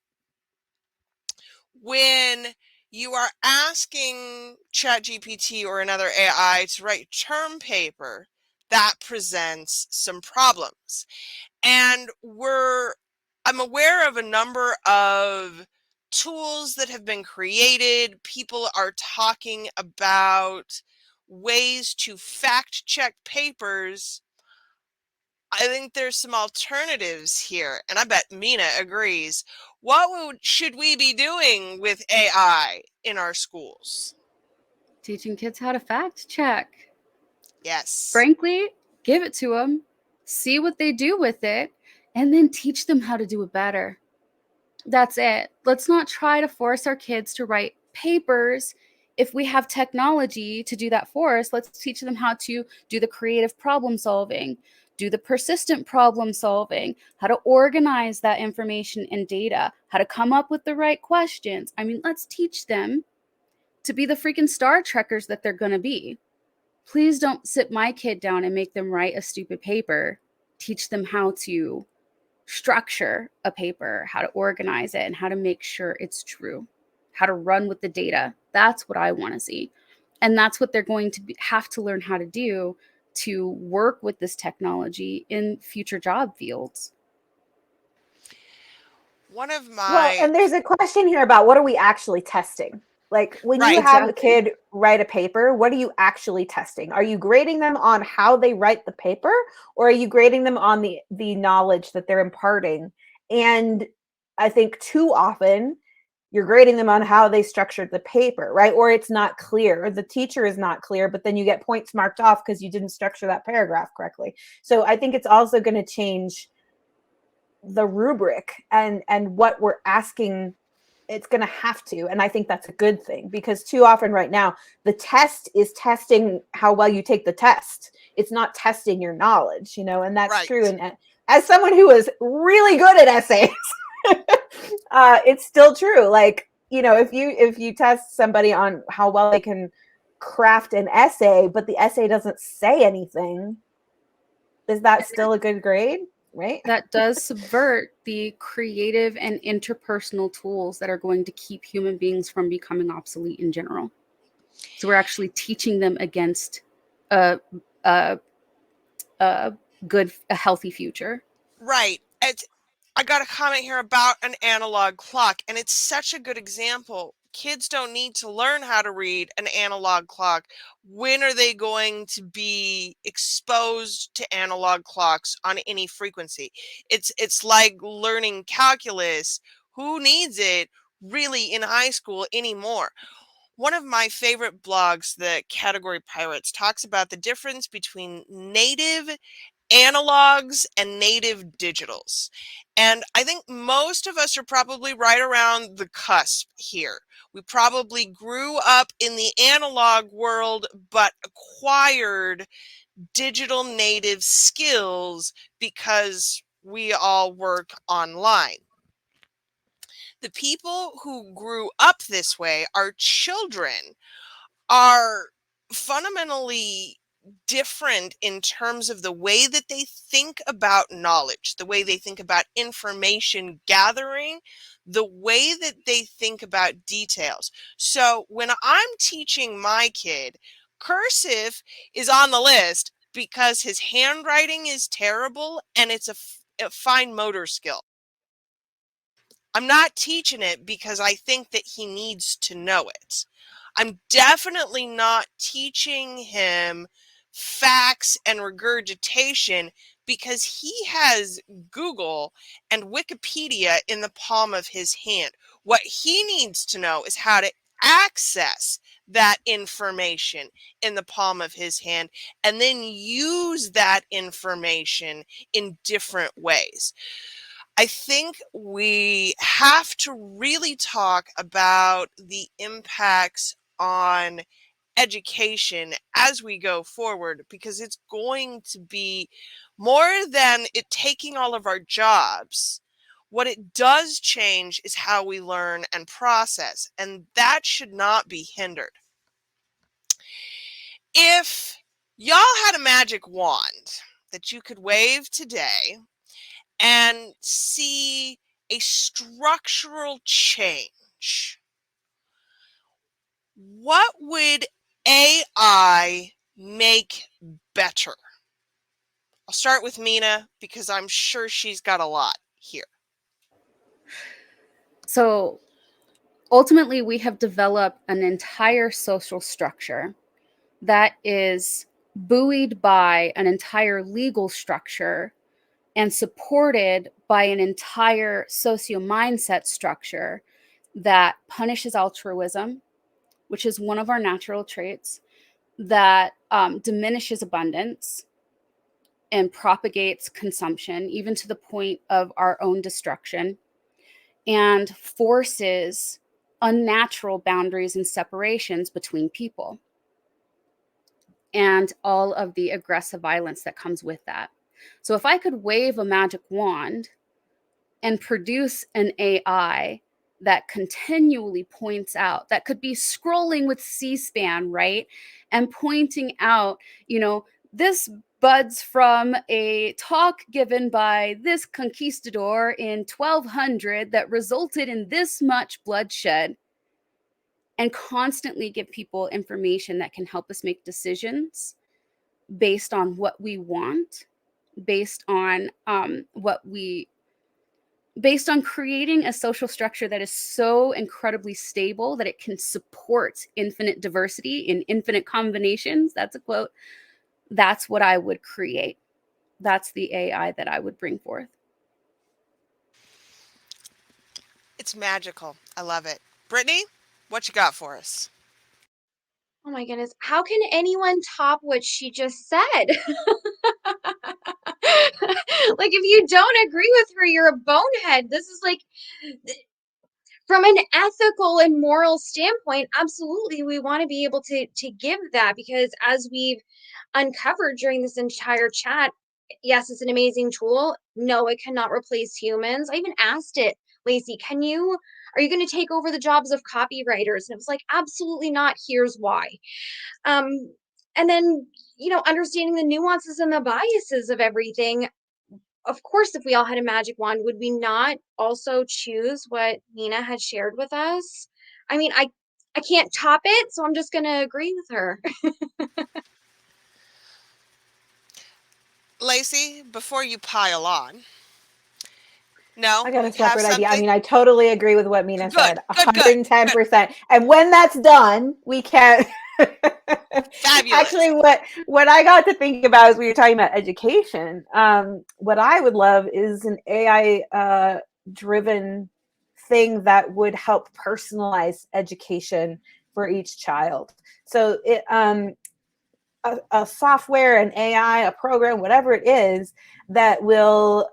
When you are asking ChatGPT or another AI to write term paper, that presents some problems. And I'm aware of a number of tools that have been created. People are talking about ways to fact check papers. I think there's some alternatives here, and I bet Mina agrees. What should we be doing with AI in our schools? Teaching kids how to fact check. Yes. Frankly, give it to them, see what they do with it, and then teach them how to do it better. That's it. Let's not try to force our kids to write papers. If we have technology to do that for us, let's teach them how to do the creative problem solving, do the persistent problem solving, how to organize that information and data, how to come up with the right questions. I mean, let's teach them to be the freaking Star Trekkers that they're going to be. Please don't sit my kid down and make them write a stupid paper. Teach them how to structure a paper, how to organize it, and how to make sure it's true, how to run with the data. That's what I want to see. And that's what they're going to have to learn how to do to work with this technology in future job fields. One of my... Well, and there's a question here about what are we actually testing? Like, when you have a kid write a paper, what are you actually testing? Are you grading them on how they write the paper, or are you grading them on the knowledge that they're imparting? And I think too often you're grading them on how they structured the paper, right? Or it's not clear, or the teacher is not clear, but then you get points marked off because you didn't structure that paragraph correctly. So I think it's also going to change the rubric and what we're asking. It's going to have to. And I think that's a good thing, because too often right now, the test is testing how well you take the test. It's not testing your knowledge, and that's right. true. And as someone who is really good at essays, it's still true. Like, if you test somebody on how well they can craft an essay, but the essay doesn't say anything, is that still a good grade? right? That does subvert the creative and interpersonal tools that are going to keep human beings from becoming obsolete in general. So we're actually teaching them against a a, a a healthy future. Right. I got a comment here about an analog clock, and it's such a good example. Kids don't need to learn how to read an analog clock. When are they going to be exposed to analog clocks on any frequency? It's like learning calculus. Who needs it really in high school anymore? One of my favorite blogs, the Category Pirates, talks about the difference between native analogs and native digitals. And I think most of us are probably right around the cusp here. We probably grew up in the analog world, but acquired digital native skills because we all work online. The people who grew up this way, our children, are fundamentally different in terms of the way that they think about knowledge, the way they think about information gathering, the way that they think about details. So when I'm teaching my kid, cursive is on the list because his handwriting is terrible and it's a fine motor skill. I'm not teaching it because I think that he needs to know it. I'm definitely not teaching him facts and regurgitation because he has Google and Wikipedia in the palm of his hand. What he needs to know is how to access that information in the palm of his hand and then use that information in different ways. I think we have to really talk about the impacts on education as we go forward, because it's going to be more than it taking all of our jobs. What it does change is how we learn and process, and that should not be hindered. If y'all had a magic wand that you could wave today and see a structural change, what would AI make better? I'll start with Mina because I'm sure she's got a lot here. So ultimately, we have developed an entire social structure that is buoyed by an entire legal structure and supported by an entire socio-mindset structure that punishes altruism, which is one of our natural traits, that diminishes abundance and propagates consumption, even to the point of our own destruction, and forces unnatural boundaries and separations between people, and all of the aggressive violence that comes with that. So if I could wave a magic wand and produce an AI that continually points out, that could be scrolling with C-SPAN, right? And pointing out, this buds from a talk given by this conquistador in 1200 that resulted in this much bloodshed, and constantly give people information that can help us make decisions based on what we want, based on based on creating a social structure that is so incredibly stable that it can support infinite diversity in infinite combinations. That's a quote. That's what I would create. That's the AI that I would bring forth. It's magical. I love it. Brittany, what you got for us? Oh my goodness. How can anyone top what she just said? Like, if you don't agree with her, you're a bonehead. This is like, from an ethical and moral standpoint, absolutely, we want to be able to give that, because as we've uncovered during this entire chat, yes, it's an amazing tool. No, it cannot replace humans. I even asked it, Lacey, are you going to take over the jobs of copywriters? And it was like, absolutely not. Here's why. And then, understanding the nuances and the biases of everything. of course, if we all had a magic wand, would we not also choose what Nina had shared with us? I mean, I can't top it, so I'm just going to agree with her. Lacey, before you pile on, no, I got a you have separate idea. I something? mean, I totally agree with what Mina Good, said, good, good, good. 110%. And when that's done, we can Fabulous. actually what I got to think about as we were talking about education, what I would love is an AI driven thing that would help personalize education for each child. So it a software, an AI, a program, whatever it is, that will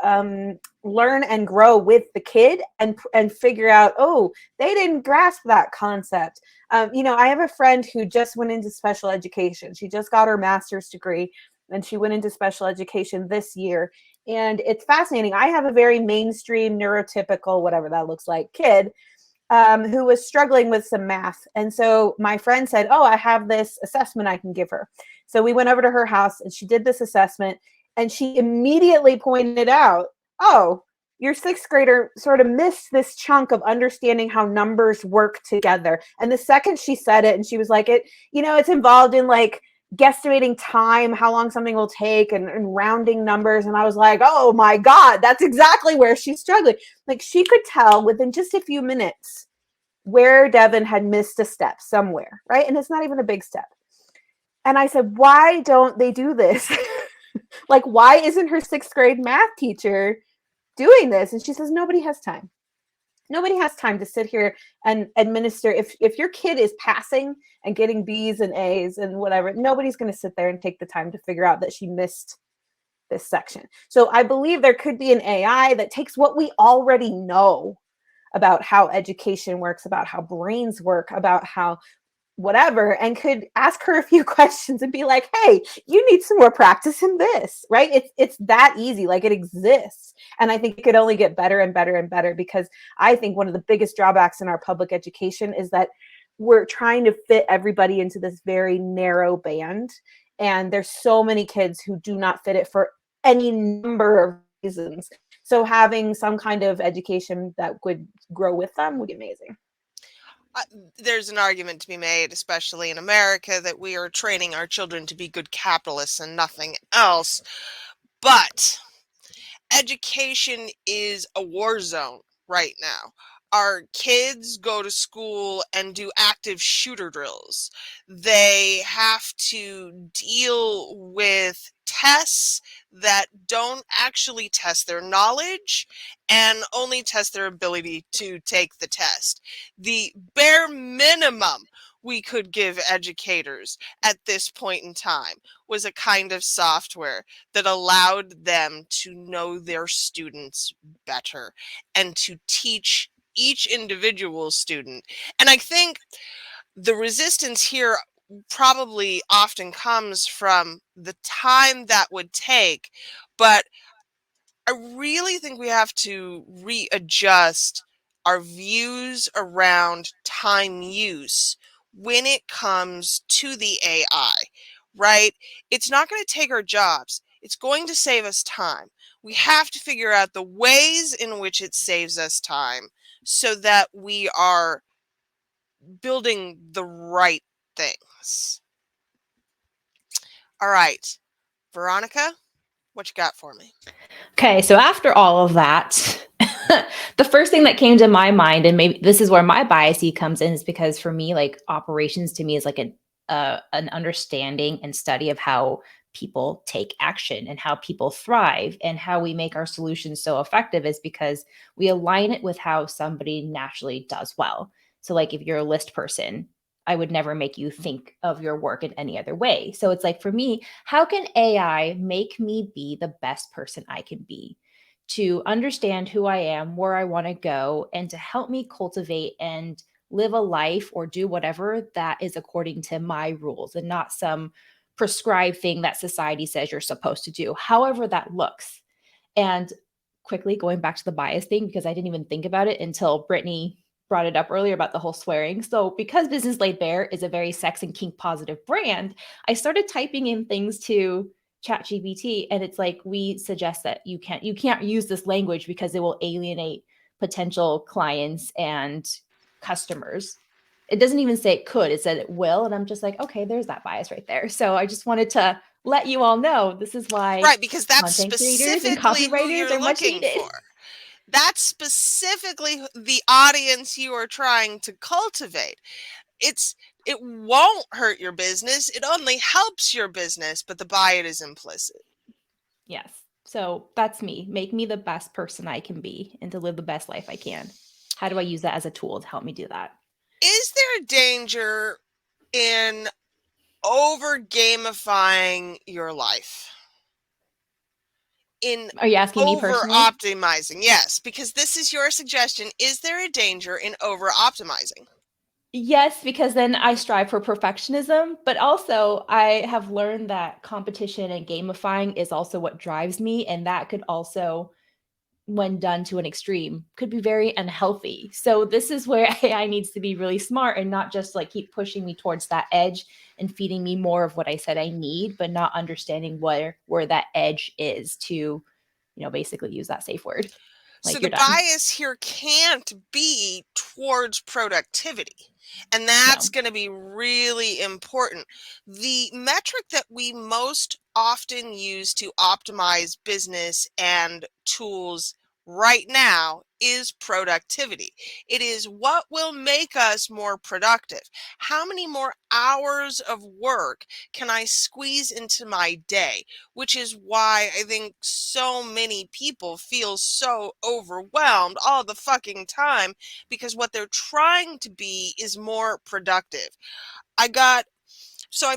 learn and grow with the kid and figure out, oh, they didn't grasp that concept. I have a friend who just went into special education. She just got her master's degree, and she went into special education this year. And it's fascinating. I have a very mainstream, neurotypical, whatever that looks like, kid who was struggling with some math. And so my friend said, oh, I have this assessment I can give her. So we went over to her house and she did this assessment, and she immediately pointed out, oh, your sixth grader sort of missed this chunk of understanding how numbers work together. And the second she said it, and she was like, it's involved in like guesstimating time, how long something will take, and rounding numbers. And I was like, oh my God, that's exactly where she's struggling. Like, she could tell within just a few minutes where Devin had missed a step somewhere, right? And it's not even a big step. And I said, why don't they do this? Like, why isn't her sixth grade math teacher doing this? And she says, nobody has time. Nobody has time to sit here and administer. If your kid is passing and getting B's and A's and whatever, nobody's going to sit there and take the time to figure out that she missed this section. So I believe there could be an AI that takes what we already know about how education works, about how brains work, about how whatever, and could ask her a few questions and be like, hey, you need some more practice in this, right? It's that easy. Like, it exists. And I think it could only get better and better and better, because I think one of the biggest drawbacks in our public education is that we're trying to fit everybody into this very narrow band. And there's so many kids who do not fit it for any number of reasons. So having some kind of education that would grow with them would be amazing. There's an argument to be made, especially in America, that we are training our children to be good capitalists and nothing else. But education is a war zone right now. Our kids go to school and do active shooter drills. They have to deal with tests that don't actually test their knowledge and only test their ability to take the test. The bare minimum we could give educators at this point in time was a kind of software that allowed them to know their students better and to teach each individual student. And I think the resistance here probably often comes from the time that would take, but I really think we have to readjust our views around time use when it comes to the AI, right? It's not going to take our jobs. It's going to save us time. We have to figure out the ways in which it saves us time so that we are building the right things. All right, Veronica, what you got for me? Okay, so after all of that, the first thing that came to my mind, and maybe this is where my bias comes in, is because for me, like, operations to me is like an understanding and study of how people take action and how people thrive and how we make our solutions so effective, is because we align it with how somebody naturally does well. So, like, if you're a list person, I would never make you think of your work in any other way. So it's like, for me, how can AI make me be the best person I can be, to understand who I am, where I want to go, and to help me cultivate and live a life or do whatever that is according to my rules and not some prescribed thing that society says you're supposed to do, however that looks. And quickly going back to the bias thing, because I didn't even think about it until Brittany brought it up earlier about the whole swearing. So because Business Laid Bare is a very sex and kink positive brand, I started typing in things to ChatGPT, and it's like, we suggest that you can't use this language because it will alienate potential clients and customers. It doesn't even say it could, it said it will. And I'm just like, okay, there's that bias right there. So I just wanted to let you all know this is why Right, because that's content creators and specifically who copywriters you're are much looking needed. for. That's specifically the audience you are trying to cultivate. It won't hurt your business. It only helps your business, but the bias is implicit. Yes. So that's me. Make me the best person I can be and to live the best life I can. How do I use that as a tool to help me do that? Is there a danger in over gamifying your life? In Are you asking me over personally? optimizing? Yes, because this is your suggestion. Is there a danger in over optimizing? Yes, because then I strive for perfectionism, but also I have learned that competition and gamifying is also what drives me. And that could also, when done to an extreme, could be very unhealthy. So this is where AI needs to be really smart and not just like keep pushing me towards that edge and feeding me more of what I said I need, but not understanding where that edge is to, basically use that safe word. So Like, the you're done. bias here can't be towards productivity. And No. that's going to be really important. The metric that we most often use to optimize business and tools right now is productivity. It is what will make us more productive. How many more hours of work can I squeeze into my day? Which is why I think so many people feel so overwhelmed all the fucking time, because what they're trying to be is more productive. I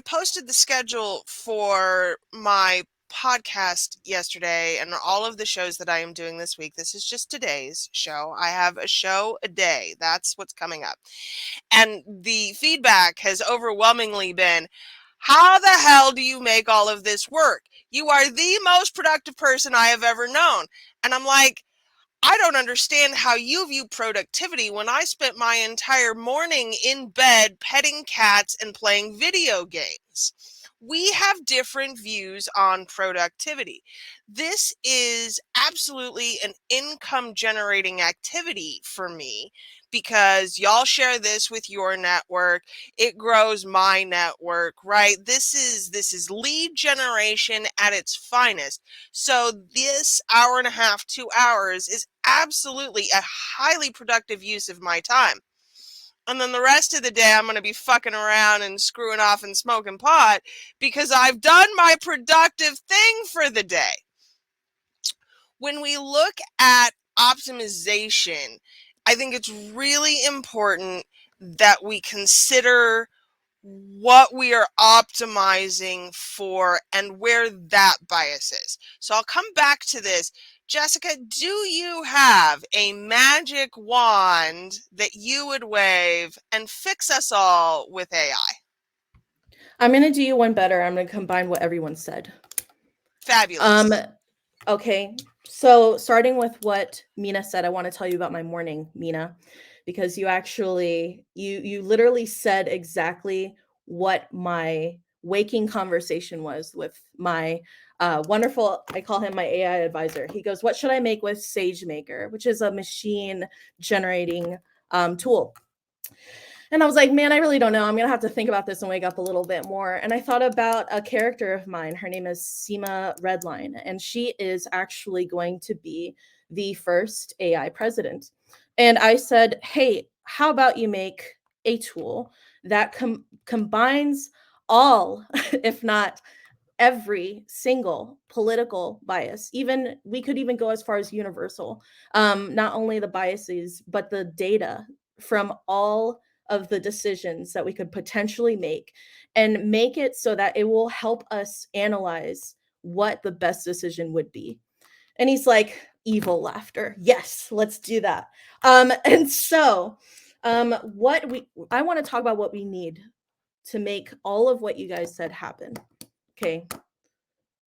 posted the schedule for my podcast yesterday and all of the shows that I am doing this week. This is just today's show. I have a show a day. That's what's coming up. And the feedback has overwhelmingly been, how the hell do you make all of this work? You are the most productive person I have ever known. And I'm like, I don't understand how you view productivity when I spent my entire morning in bed petting cats and playing video games. We have different views on productivity. This is absolutely an income generating activity for me because y'all share this with your network. It grows my network, right? This is lead generation at its finest. So this hour and a half, 2 hours is absolutely a highly productive use of my time. And then the rest of the day, I'm going to be fucking around and screwing off and smoking pot because I've done my productive thing for the day. When we look at optimization, I think it's really important that we consider what we are optimizing for and where that bias is. So I'll come back to this. Jessica, do you have a magic wand that you would wave and fix us all with AI? I'm going to do you one better. I'm going to combine what everyone said. Fabulous. Okay. So starting with what Mina said, I want to tell you about my morning, Mina, because you actually, you literally said exactly what my waking conversation was with my wonderful, I call him my AI advisor. He goes, what should I make with SageMaker, which is a machine generating tool? And I was like, man, I really don't know. I'm going to have to think about this and wake up a little bit more. And I thought about a character of mine. Her name is Seema Redline, and she is actually going to be the first AI president. And I said, hey, how about you make a tool that combines all, if not every single political bias. Even we could even go as far as universal, not only the biases but the data from all of the decisions that we could potentially make, and make it so that it will help us analyze what the best decision would be. And he's like, evil laughter, yes, let's do that. And so I want to talk about what we need to make all of what you guys said happen. Okay.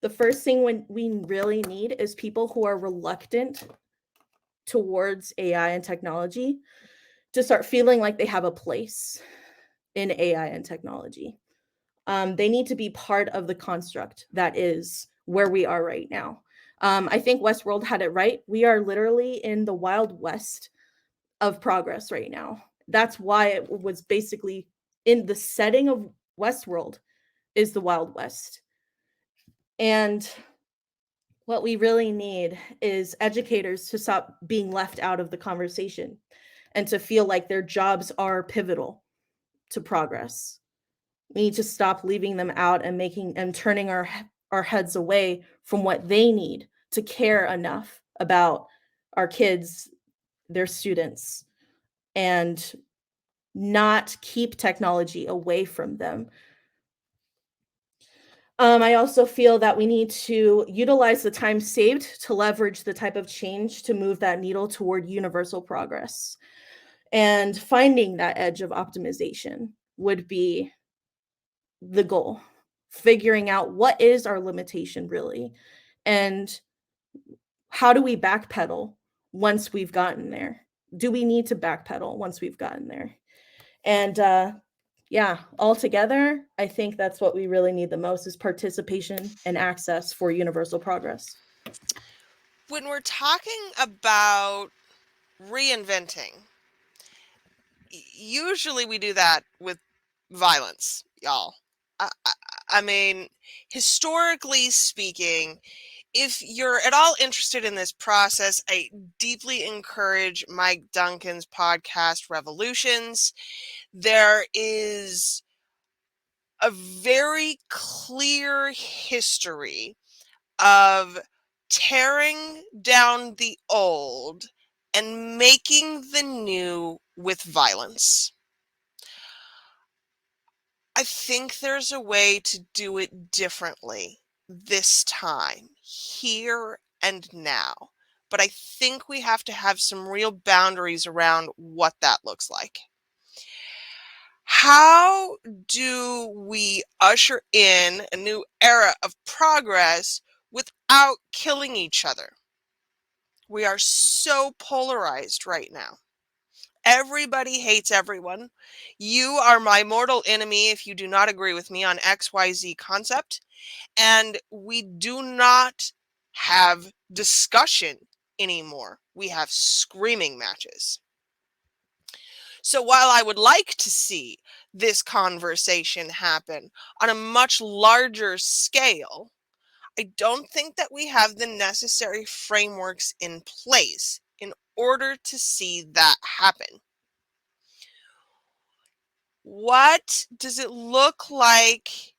The first thing we really need is people who are reluctant towards AI and technology to start feeling like they have a place in AI and technology. They need to be part of the construct that is where we are right now. I think Westworld had it right. We are literally in the Wild West of progress right now. That's why it was basically in the setting of Westworld is the Wild West. And what we really need is educators to stop being left out of the conversation and to feel like their jobs are pivotal to progress. We need to stop leaving them out and turning our heads away from what they need to care enough about our kids, their students, and not keep technology away from them. I also feel that we need to utilize the time saved to leverage the type of change to move that needle toward universal progress. And finding that edge of optimization would be the goal. Figuring out what is our limitation really, and how do we backpedal once we've gotten there? Do we need to backpedal once we've gotten there? And yeah, altogether, I think that's what we really need the most is participation and access for universal progress. When we're talking about reinventing, usually we do that with violence, y'all. I mean, historically speaking, if you're at all interested in this process, I deeply encourage Mike Duncan's podcast, Revolutions. There is a very clear history of tearing down the old and making the new with violence. I think there's a way to do it differently this time, here and now. But I think we have to have some real boundaries around what that looks like. How do we usher in a new era of progress without killing each other? We are so polarized right now. Everybody hates everyone. You are my mortal enemy if you do not agree with me on XYZ concept. And we do not have discussion anymore. We have screaming matches. So while I would like to see this conversation happen on a much larger scale, I don't think that we have the necessary frameworks in place in order to see that happen. What does it look like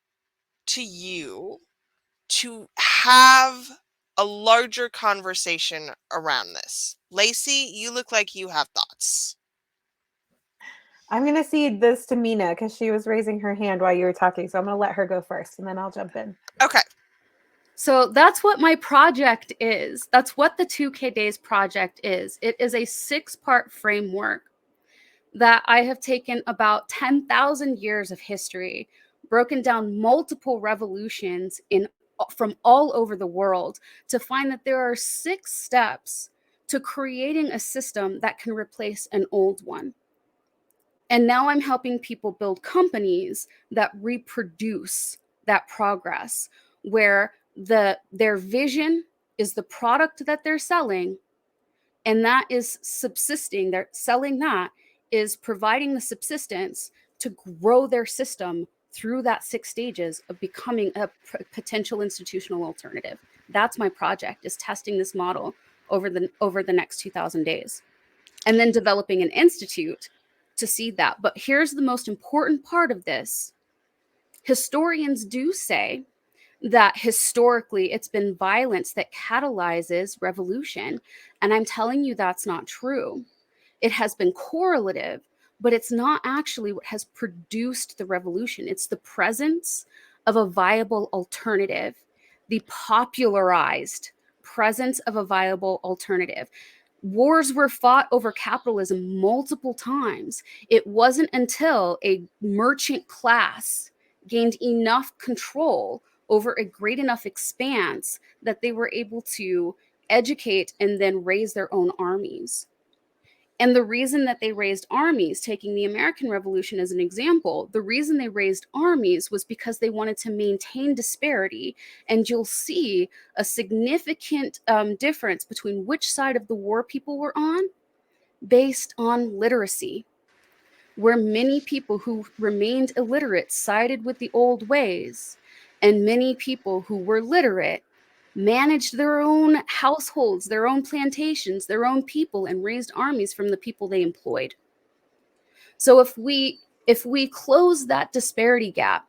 to you to have a larger conversation around this? Lacey, you look like you have thoughts. I'm going to cede this to Mina because she was raising her hand while you were talking. So I'm going to let her go first and then I'll jump in. Okay. So that's what my project is. That's what the 2K Days project is. It is a 6-part framework that I have taken about 10,000 years of history, broken down multiple revolutions from all over the world to find that there are 6 steps to creating a system that can replace an old one. And now I'm helping people build companies that reproduce that progress, where their vision is the product that they're selling, and that is subsisting. They're selling that is providing the subsistence to grow their system through that 6 stages of becoming a potential institutional alternative. That's my project, is testing this model over the next 2,000 days, and then developing an institute to see that. But here's the most important part of this. Historians do say that historically it's been violence that catalyzes revolution. And I'm telling you that's not true. It has been correlative, but it's not actually what has produced the revolution. It's the presence of a viable alternative, the popularized presence of a viable alternative. Wars were fought over capitalism multiple times. It wasn't until a merchant class gained enough control over a great enough expanse that they were able to educate and then raise their own armies. And the reason that they raised armies, taking the American Revolution as an example, the reason they raised armies was because they wanted to maintain disparity. And you'll see a significant difference between which side of the war people were on based on literacy, where many people who remained illiterate sided with the old ways, and many people who were literate managed their own households, their own plantations, their own people, and raised armies from the people they employed. So if we close that disparity gap,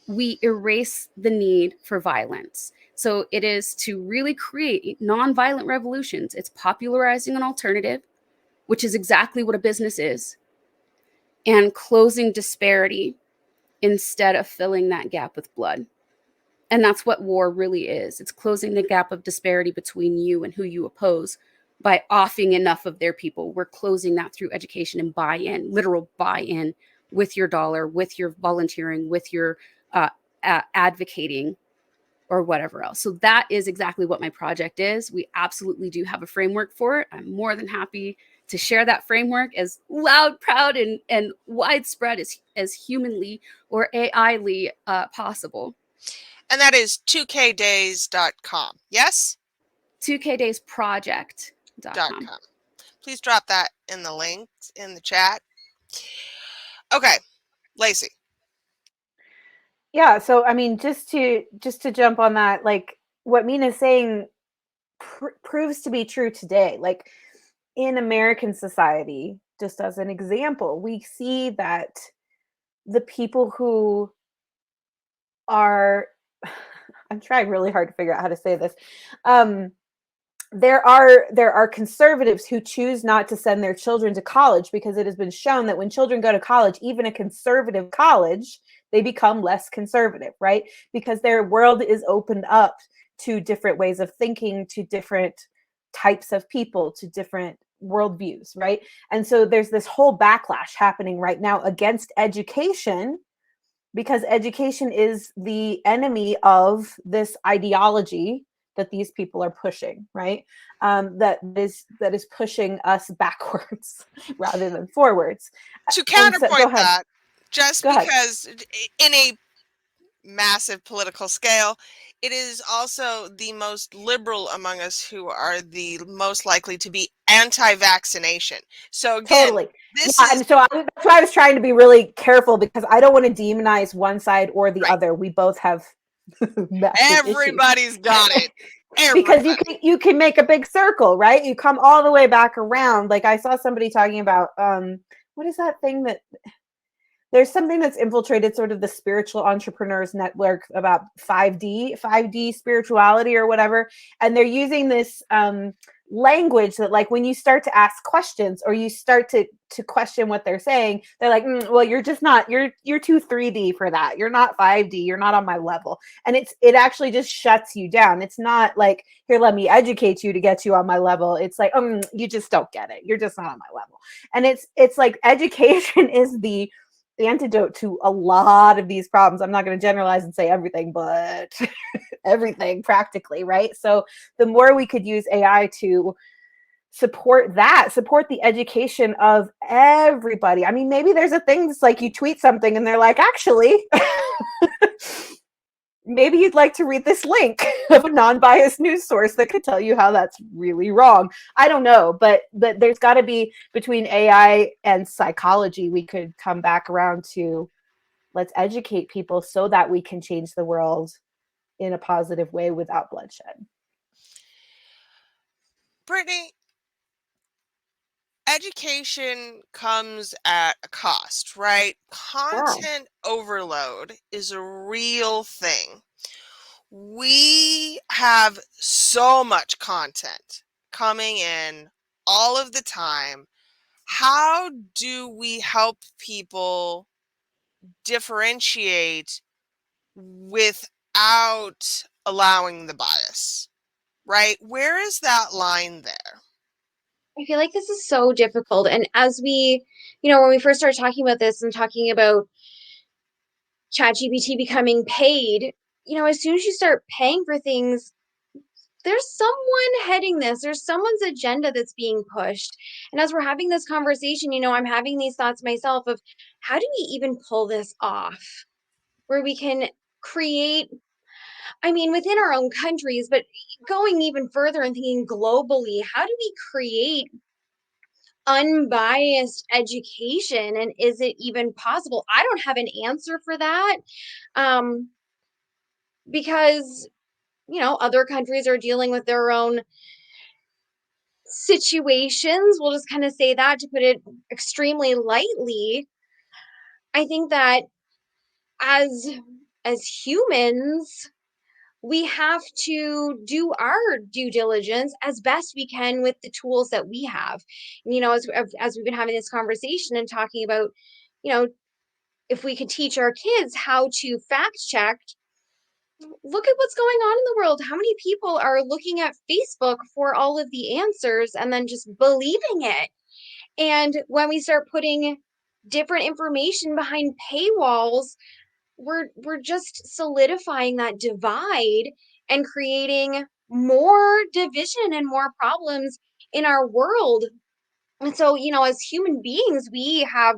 we erase the need for violence. So it is to really create nonviolent revolutions. It's popularizing an alternative, which is exactly what a business is, and closing disparity instead of filling that gap with blood. And that's what war really is. It's closing the gap of disparity between you and who you oppose by offing enough of their people. We're closing that through education and buy-in, literal buy-in with your dollar, with your volunteering, with your advocating, or whatever else. So that is exactly what my project is. We absolutely do have a framework for it. I'm more than happy to share that framework as loud, proud, and widespread as humanly or AI-ly possible. And that is 2kdays.com. Yes? 2kdaysproject.com. Please drop that in the links in the chat. Okay, Lacey. Yeah, so I mean, just to jump on that, like what Mina's saying proves to be true today. Like in American society, just as an example, we see that the people who are I'm trying really hard to figure out how to say this. There are conservatives who choose not to send their children to college because it has been shown that when children go to college, even a conservative college, they become less conservative, right? Because their world is opened up to different ways of thinking, to different types of people, to different worldviews, right? And so there's this whole backlash happening right now against education, because education is the enemy of this ideology that these people are pushing, right? That is pushing us backwards rather than forwards. To And so, go counterpoint ahead. that, just Go ahead. because in a massive political scale, it is also the most liberal among us who are the most likely to be anti-vaccination. So again, Totally. this Yeah, is and so that's why I was trying to be really careful, because I don't want to demonize one side or the right. other. We both have massive issues. Everybody's got it. Because Everybody. you can make a big circle, right? You come all the way back around. Like I saw somebody talking about what is that thing that there's something that's infiltrated sort of the spiritual entrepreneurs network about 5D spirituality or whatever, and they're using this language that, like, when you start to ask questions or you start to question what they're saying, they're like, well, you're just not, you're too 3D for that, you're not 5D, you're not on my level. And it actually just shuts you down. It's not like, here, let me educate you to get you on my level. It's like, you just don't get it, you're just not on my level. And it's like education is the antidote to a lot of these problems. I'm not going to generalize and say everything, but everything practically, right? So the more we could use AI to support the education of everybody. I mean, maybe there's a thing that's like you tweet something and they're like, actually, maybe you'd like to read this link of a non-biased news source that could tell you how that's really wrong. I don't know, but there's got to be, between AI and psychology, we could come back around to, let's educate people so that we can change the world in a positive way without bloodshed. Brittany, education comes at a cost, right? Content overload is a real thing. We have so much content coming in all of the time. How do we help people differentiate without allowing the bias, right? Where is that line there? I feel like this is so difficult. And as we, when we first started talking about this and talking about ChatGPT becoming paid, as soon as you start paying for things, there's someone heading this, there's someone's agenda that's being pushed. And as we're having this conversation, I'm having these thoughts myself of how do we even pull this off where we can create, within our own countries, but going even further and thinking globally, how do we create unbiased education? And is it even possible? I don't have an answer for that. Because other countries are dealing with their own situations. We'll just kind of say that to put it extremely lightly. I think that as humans, we have to do our due diligence as best we can with the tools that we have. As we've been having this conversation and talking about, if we could teach our kids how to fact check, look at what's going on in the world. How many people are looking at Facebook for all of the answers and then just believing it? And when we start putting different information behind paywalls, we're just solidifying that divide and creating more division and more problems in our world. And so, as human beings, we have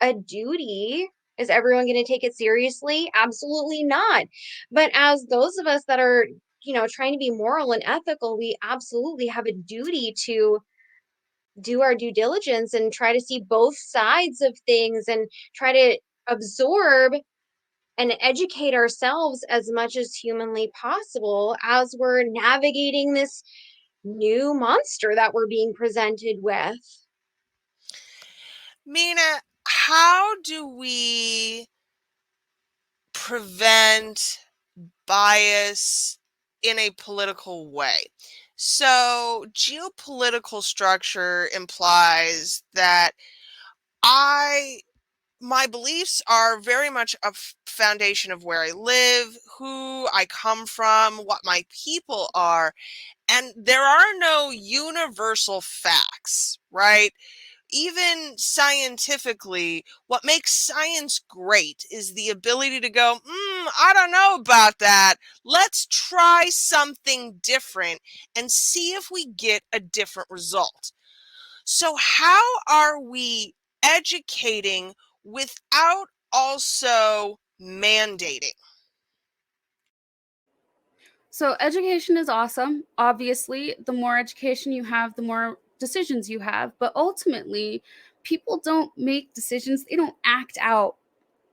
a duty. Is everyone going to take it seriously? Absolutely not. But as those of us that are, trying to be moral and ethical, we absolutely have a duty to do our due diligence and try to see both sides of things and try to absorb and educate ourselves as much as humanly possible as we're navigating this new monster that we're being presented with. Mina, how do we prevent bias in a political way? So, geopolitical structure implies that my beliefs are very much a foundation of where I live, who I come from, what my people are, and there are no universal facts, right? Even scientifically, what makes science great is the ability to go, I don't know about that. Let's try something different and see if we get a different result. So, how are we educating without also mandating? So education is awesome. Obviously, the more education you have, the more decisions you have. But ultimately, people don't make decisions, they don't act out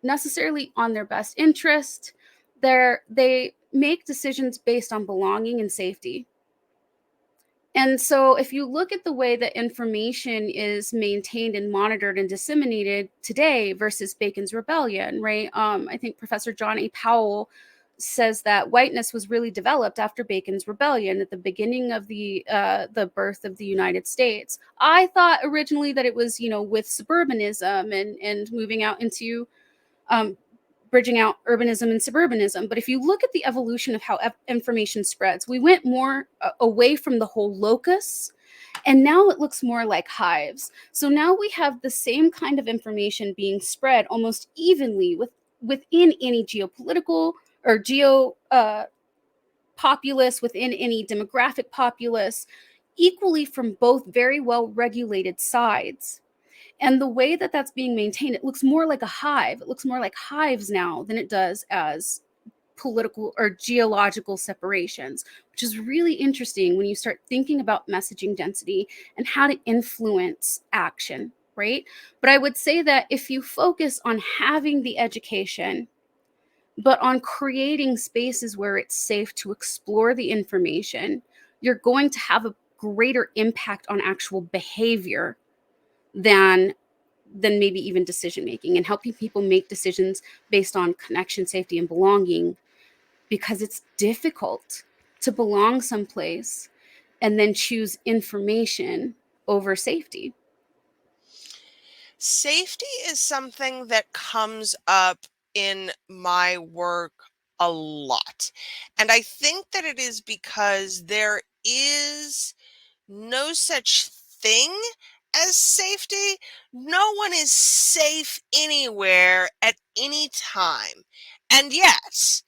necessarily on their best interest. They make decisions based on belonging and safety. And so, if you look at the way that information is maintained and monitored and disseminated today versus Bacon's Rebellion, right? I think Professor John A. Powell says that whiteness was really developed after Bacon's Rebellion at the beginning of the birth of the United States. I thought originally that it was, with suburbanism and moving out into um, bridging out urbanism and suburbanism. But if you look at the evolution of how information spreads, we went more away from the whole locus, and now it looks more like hives. So now we have the same kind of information being spread almost evenly within any geopolitical or populace, within any demographic populace, equally from both very well regulated sides. And the way that that's being maintained, it looks more like a hive. It looks more like hives now than it does as political or geological separations, which is really interesting when you start thinking about messaging density and how to influence action, right? But I would say that if you focus on having the education, but on creating spaces where it's safe to explore the information, you're going to have a greater impact on actual behavior than maybe even decision making, and helping people make decisions based on connection, safety, and belonging, because it's difficult to belong someplace and then choose information over safety. Safety is something that comes up in my work a lot. And I think that it is because there is no such thing as safety. No one is safe anywhere at any time. And yet,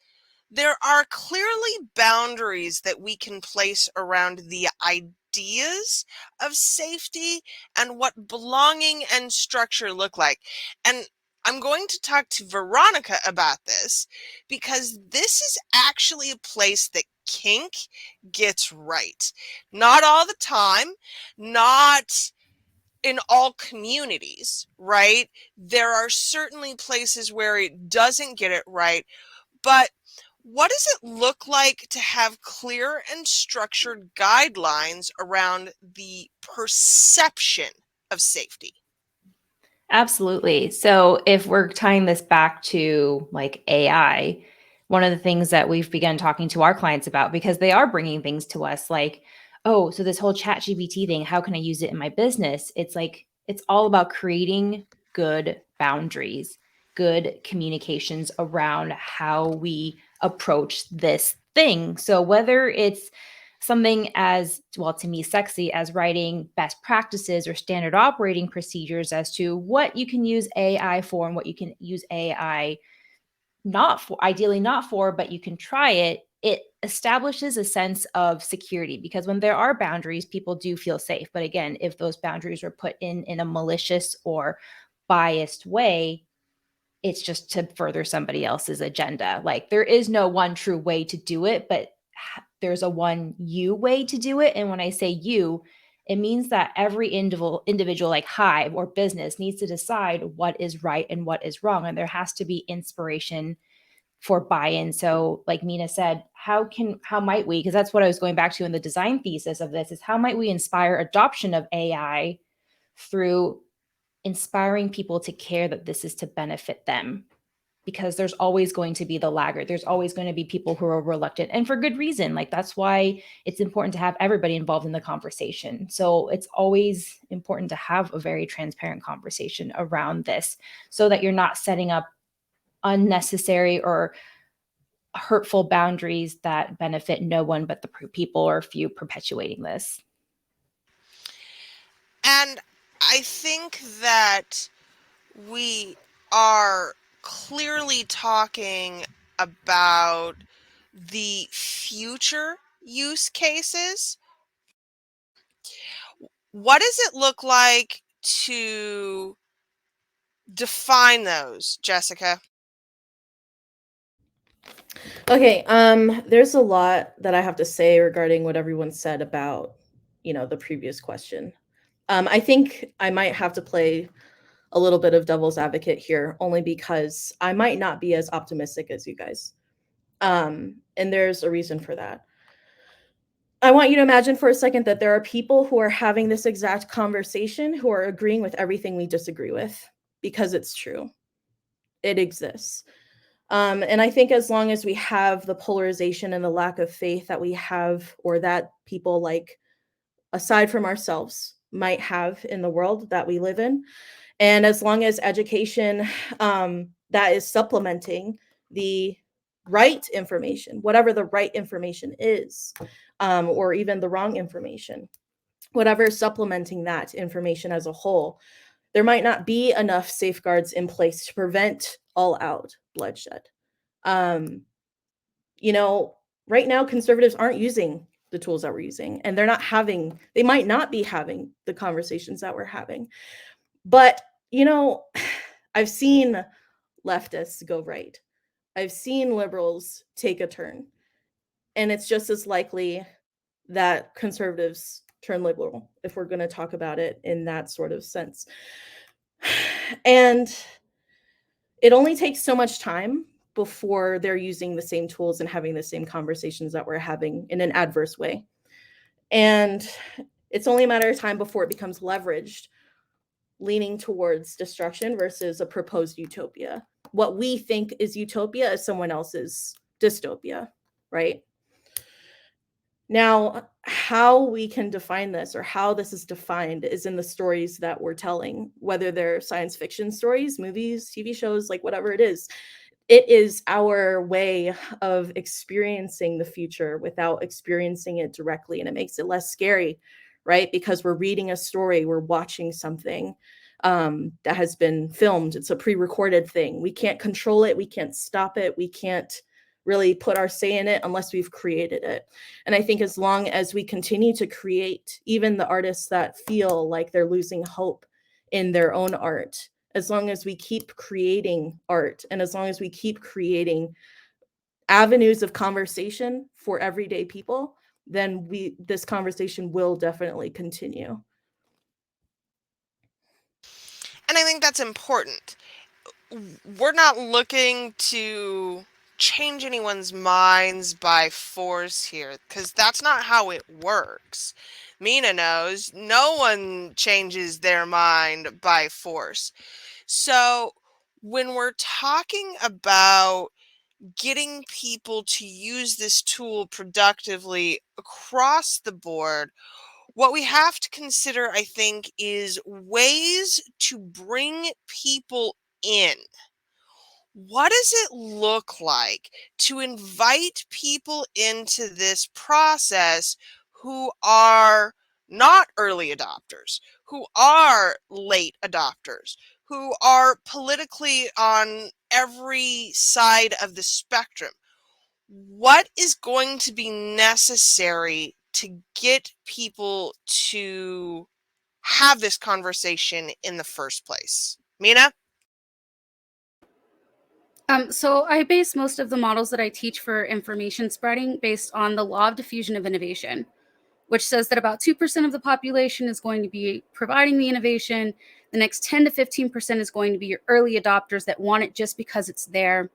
there are clearly boundaries that we can place around the ideas of safety and what belonging and structure look like. And I'm going to talk to Veronica about this because this is actually a place that kink gets right. Not all the time, not in all communities, right? There are certainly places where it doesn't get it right, but what does it look like to have clear and structured guidelines around the perception of safety? Absolutely. So if we're tying this back to like AI, one of the things that we've begun talking to our clients about, because they are bringing things to us like, oh, so this whole chat GPT thing, how can I use it in my business? It's like, it's all about creating good boundaries, good communications around how we approach this thing. So whether it's something as well to me sexy as writing best practices or standard operating procedures as to what you can use AI for and what you can use AI not for, ideally not for, but you can try it. It establishes a sense of security because when there are boundaries, people do feel safe. But again, if those boundaries are put in a malicious or biased way, it's just to further somebody else's agenda. Like there is no one true way to do it, but there's a one you way to do it. And when I say you, it means that every individual like hive or business needs to decide what is right and what is wrong. And there has to be inspiration for buy-in. So like Mina said, how might we, because that's what I was going back to in the design thesis of this, is how might we inspire adoption of AI through inspiring people to care that this is to benefit them, because there's always going to be the laggard. There's always going to be people who are reluctant, and for good reason. Like that's why it's important to have everybody involved in the conversation. So it's always important to have a very transparent conversation around this so that you're not setting up unnecessary or hurtful boundaries that benefit no one but the people or few perpetuating this. And I think that we are clearly talking about the future use cases. What does it look like to define those, Jessica? Okay, there's a lot that I have to say regarding what everyone said about, the previous question. I think I might have to play a little bit of devil's advocate here, only because I might not be as optimistic as you guys. And there's a reason for that. I want you to imagine for a second that there are people who are having this exact conversation who are agreeing with everything we disagree with, because it's true. It exists. And I think as long as we have the polarization and the lack of faith that we have, or that people like aside from ourselves might have in the world that we live in, and as long as education that is supplementing the right information, whatever the right information is, or even the wrong information, whatever is supplementing that information as a whole, there might not be enough safeguards in place to prevent all out bloodshed. You know, right now, conservatives aren't using the tools that we're using, and they might not be having the conversations that we're having. But, I've seen leftists go right. I've seen liberals take a turn. And it's just as likely that conservatives turn liberal, if we're going to talk about it in that sort of sense. And it only takes so much time before they're using the same tools and having the same conversations that we're having in an adverse way. And it's only a matter of time before it becomes leveraged, leaning towards destruction versus a proposed utopia. What we think is utopia is someone else's dystopia, right? Now, how we can define this, or how this is defined, is in the stories that we're telling, whether they're science fiction stories, movies, TV shows, like whatever it is. It is our way of experiencing the future without experiencing it directly. And it makes it less scary, right? Because we're reading a story, we're watching something that has been filmed. It's a pre-recorded thing. We can't control it. We can't stop it. We can't really put our say in it unless we've created it. And I think as long as we continue to create, even the artists that feel like they're losing hope in their own art, as long as we keep creating art, and as long as we keep creating avenues of conversation for everyday people, then this conversation will definitely continue. And I think that's important. We're not looking to change anyone's minds by force here, because that's not how it works. Mina knows no one changes their mind by force. So when we're talking about getting people to use this tool productively across the board, what we have to consider, I think, is ways to bring people in. What does it look like to invite people into this process who are not early adopters, who are late adopters, who are politically on every side of the spectrum? What is going to be necessary to get people to have this conversation in the first place? Mina? So I base most of the models that I teach for information spreading based on the law of diffusion of innovation, which says that about 2% of the population is going to be providing the innovation. The next 10 to 15% is going to be your early adopters that want it just because it's there.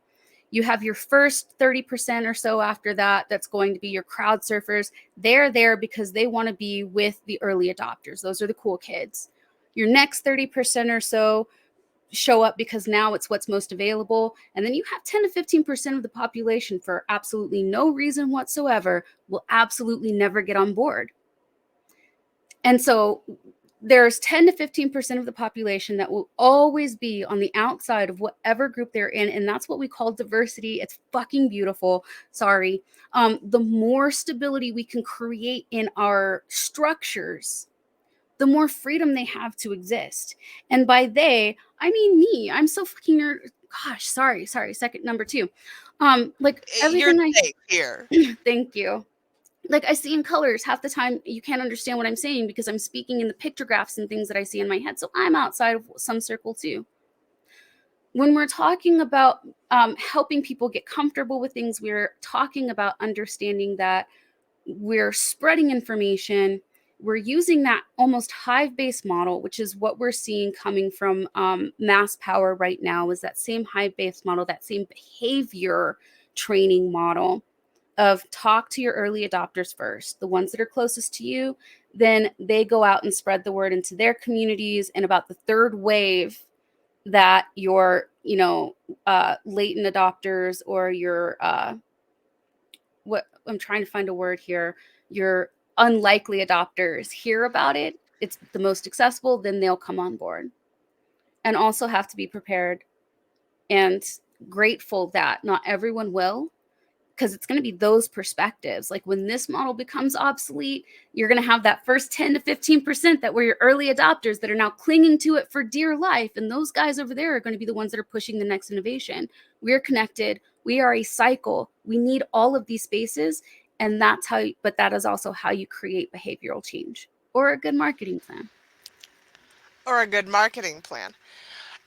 You have your first 30% or so after that, that's going to be your crowd surfers. They're there because they want to be with the early adopters. Those are the cool kids. Your next 30% or so show up because now it's what's most available. And then you have 10 to 15% of the population, for absolutely no reason whatsoever, will absolutely never get on board. And so there's 10 to 15% of the population that will always be on the outside of whatever group they're in. And that's what we call diversity. It's fucking beautiful. Sorry. The more stability we can create in our structures, the more freedom they have to exist. And by they, I mean me. I'm so fucking gosh, sorry. Second number two. Like You're everything safe here. thank you. Like I see in colors, half the time you can't understand what I'm saying because I'm speaking in the pictographs and things that I see in my head. So I'm outside of some circle too. When we're talking about helping people get comfortable with things, we're talking about understanding that we're spreading information. We're using that almost hive-based model, which is what we're seeing coming from mass power right now, is that same hive-based model, that same behavior training model of talk to your early adopters first, the ones that are closest to you. Then they go out and spread the word into their communities. And about the third wave, that your, latent adopters or your, what I'm trying to find a word here, your unlikely adopters hear about it, it's the most accessible, then they'll come on board. And also have to be prepared and grateful that not everyone will, because it's going to be those perspectives. Like when this model becomes obsolete, you're going to have that first 10 to 15% that were your early adopters that are now clinging to it for dear life. And those guys over there are going to be the ones that are pushing the next innovation. We're connected. We are a cycle. We need all of these spaces. And that's how, but that is also how you create behavioral change or a good marketing plan. Or a good marketing plan.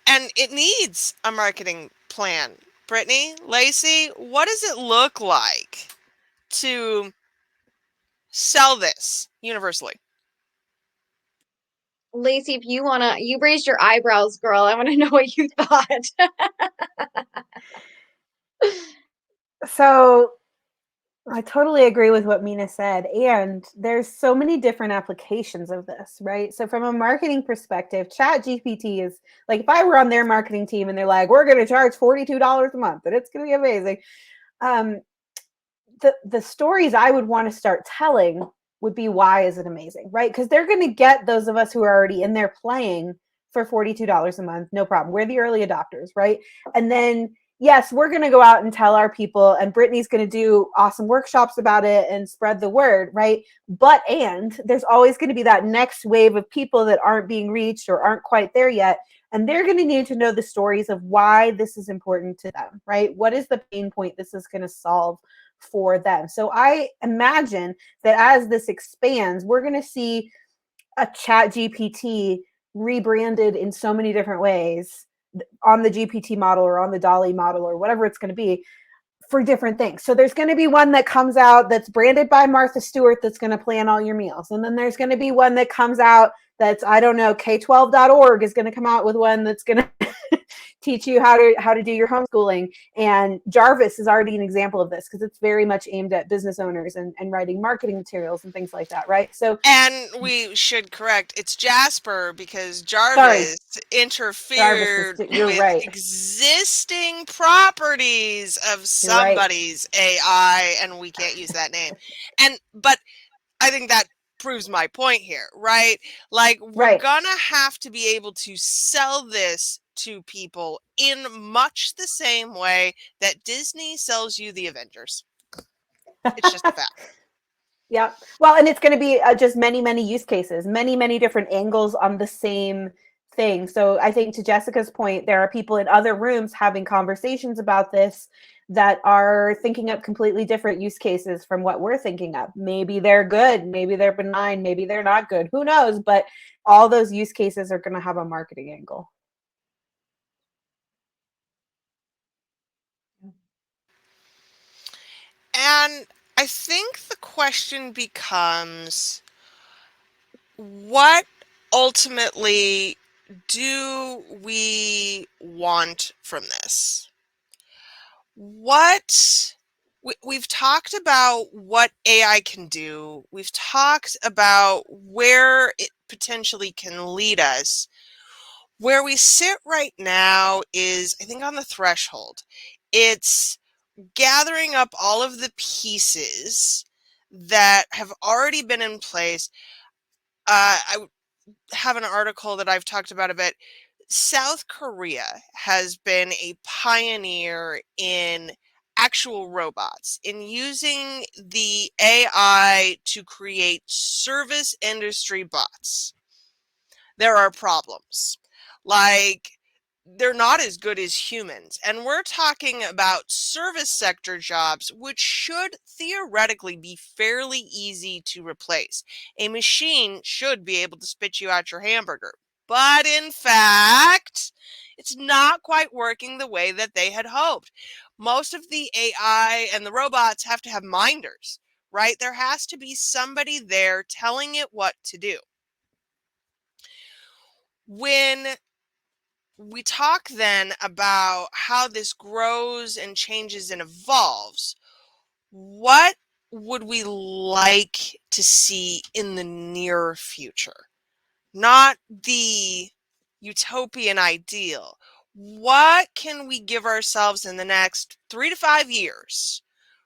And it needs a marketing plan. Brittany, Lacey, what does it look like to sell this universally? Lacey, if you raised your eyebrows, girl. I want to know what you thought. So I totally agree with what Mina said. And there's so many different applications of this, right? So from a marketing perspective, ChatGPT is like, if I were on their marketing team and they're like, we're going to charge $42 a month and it's going to be amazing. The stories I would want to start telling would be, why is it amazing, right? Because they're going to get those of us who are already in there playing for $42 a month. No problem. We're the early adopters, right? And then yes, we're going to go out and tell our people, and Brittany's going to do awesome workshops about it and spread the word, right? And there's always going to be that next wave of people that aren't being reached or aren't quite there yet. And they're going to need to know the stories of why this is important to them, right? What is the pain point this is going to solve for them? So I imagine that as this expands, we're going to see a chat GPT rebranded in so many different ways on the GPT model or on the Dolly model or whatever it's going to be for different things. So there's going to be one that comes out that's branded by Martha Stewart that's going to plan all your meals. And then there's going to be one that comes out that's, I don't know, K12.org is going to come out with one that's going to teach you how to do your homeschooling. And Jarvis is already an example of this because it's very much aimed at business owners and writing marketing materials and things like that, right? So, and we should correct, it's Jasper because sorry, Jarvis interfered you're with right. existing properties of You're right. somebody's AI, and we can't use that name. But I think that proves my point here, right? Like, we're Right. gonna have to be able to sell this to people in much the same way that Disney sells you the Avengers. It's just a fact. Yeah. Well, and it's going to be just many, many use cases, many, many different angles on the same thing. So I think to Jessica's point, there are people in other rooms having conversations about this that are thinking up completely different use cases from what we're thinking of. Maybe they're good, maybe they're benign, maybe they're not good. Who knows? But all those use cases are going to have a marketing angle. And I think the question becomes, what ultimately do we want from this? We've talked about what AI can do. We've talked about where it potentially can lead us. Where we sit right now is, I think, on the threshold. It's gathering up all of the pieces that have already been in place. I have an article that I've talked about a bit. South Korea has been a pioneer in actual robots, in using the AI to create service industry bots. There are problems. Like, they're not as good as humans. And we're talking about service sector jobs, which should theoretically be fairly easy to replace. A machine should be able to spit you out your hamburger. But in fact, it's not quite working the way that they had hoped. Most of the AI and the robots have to have minders, right? There has to be somebody there telling it what to do. When we talk then about how this grows and changes and evolves, what would we like to see in the near future? Not the utopian ideal. What can we give ourselves in the next 3 to 5 years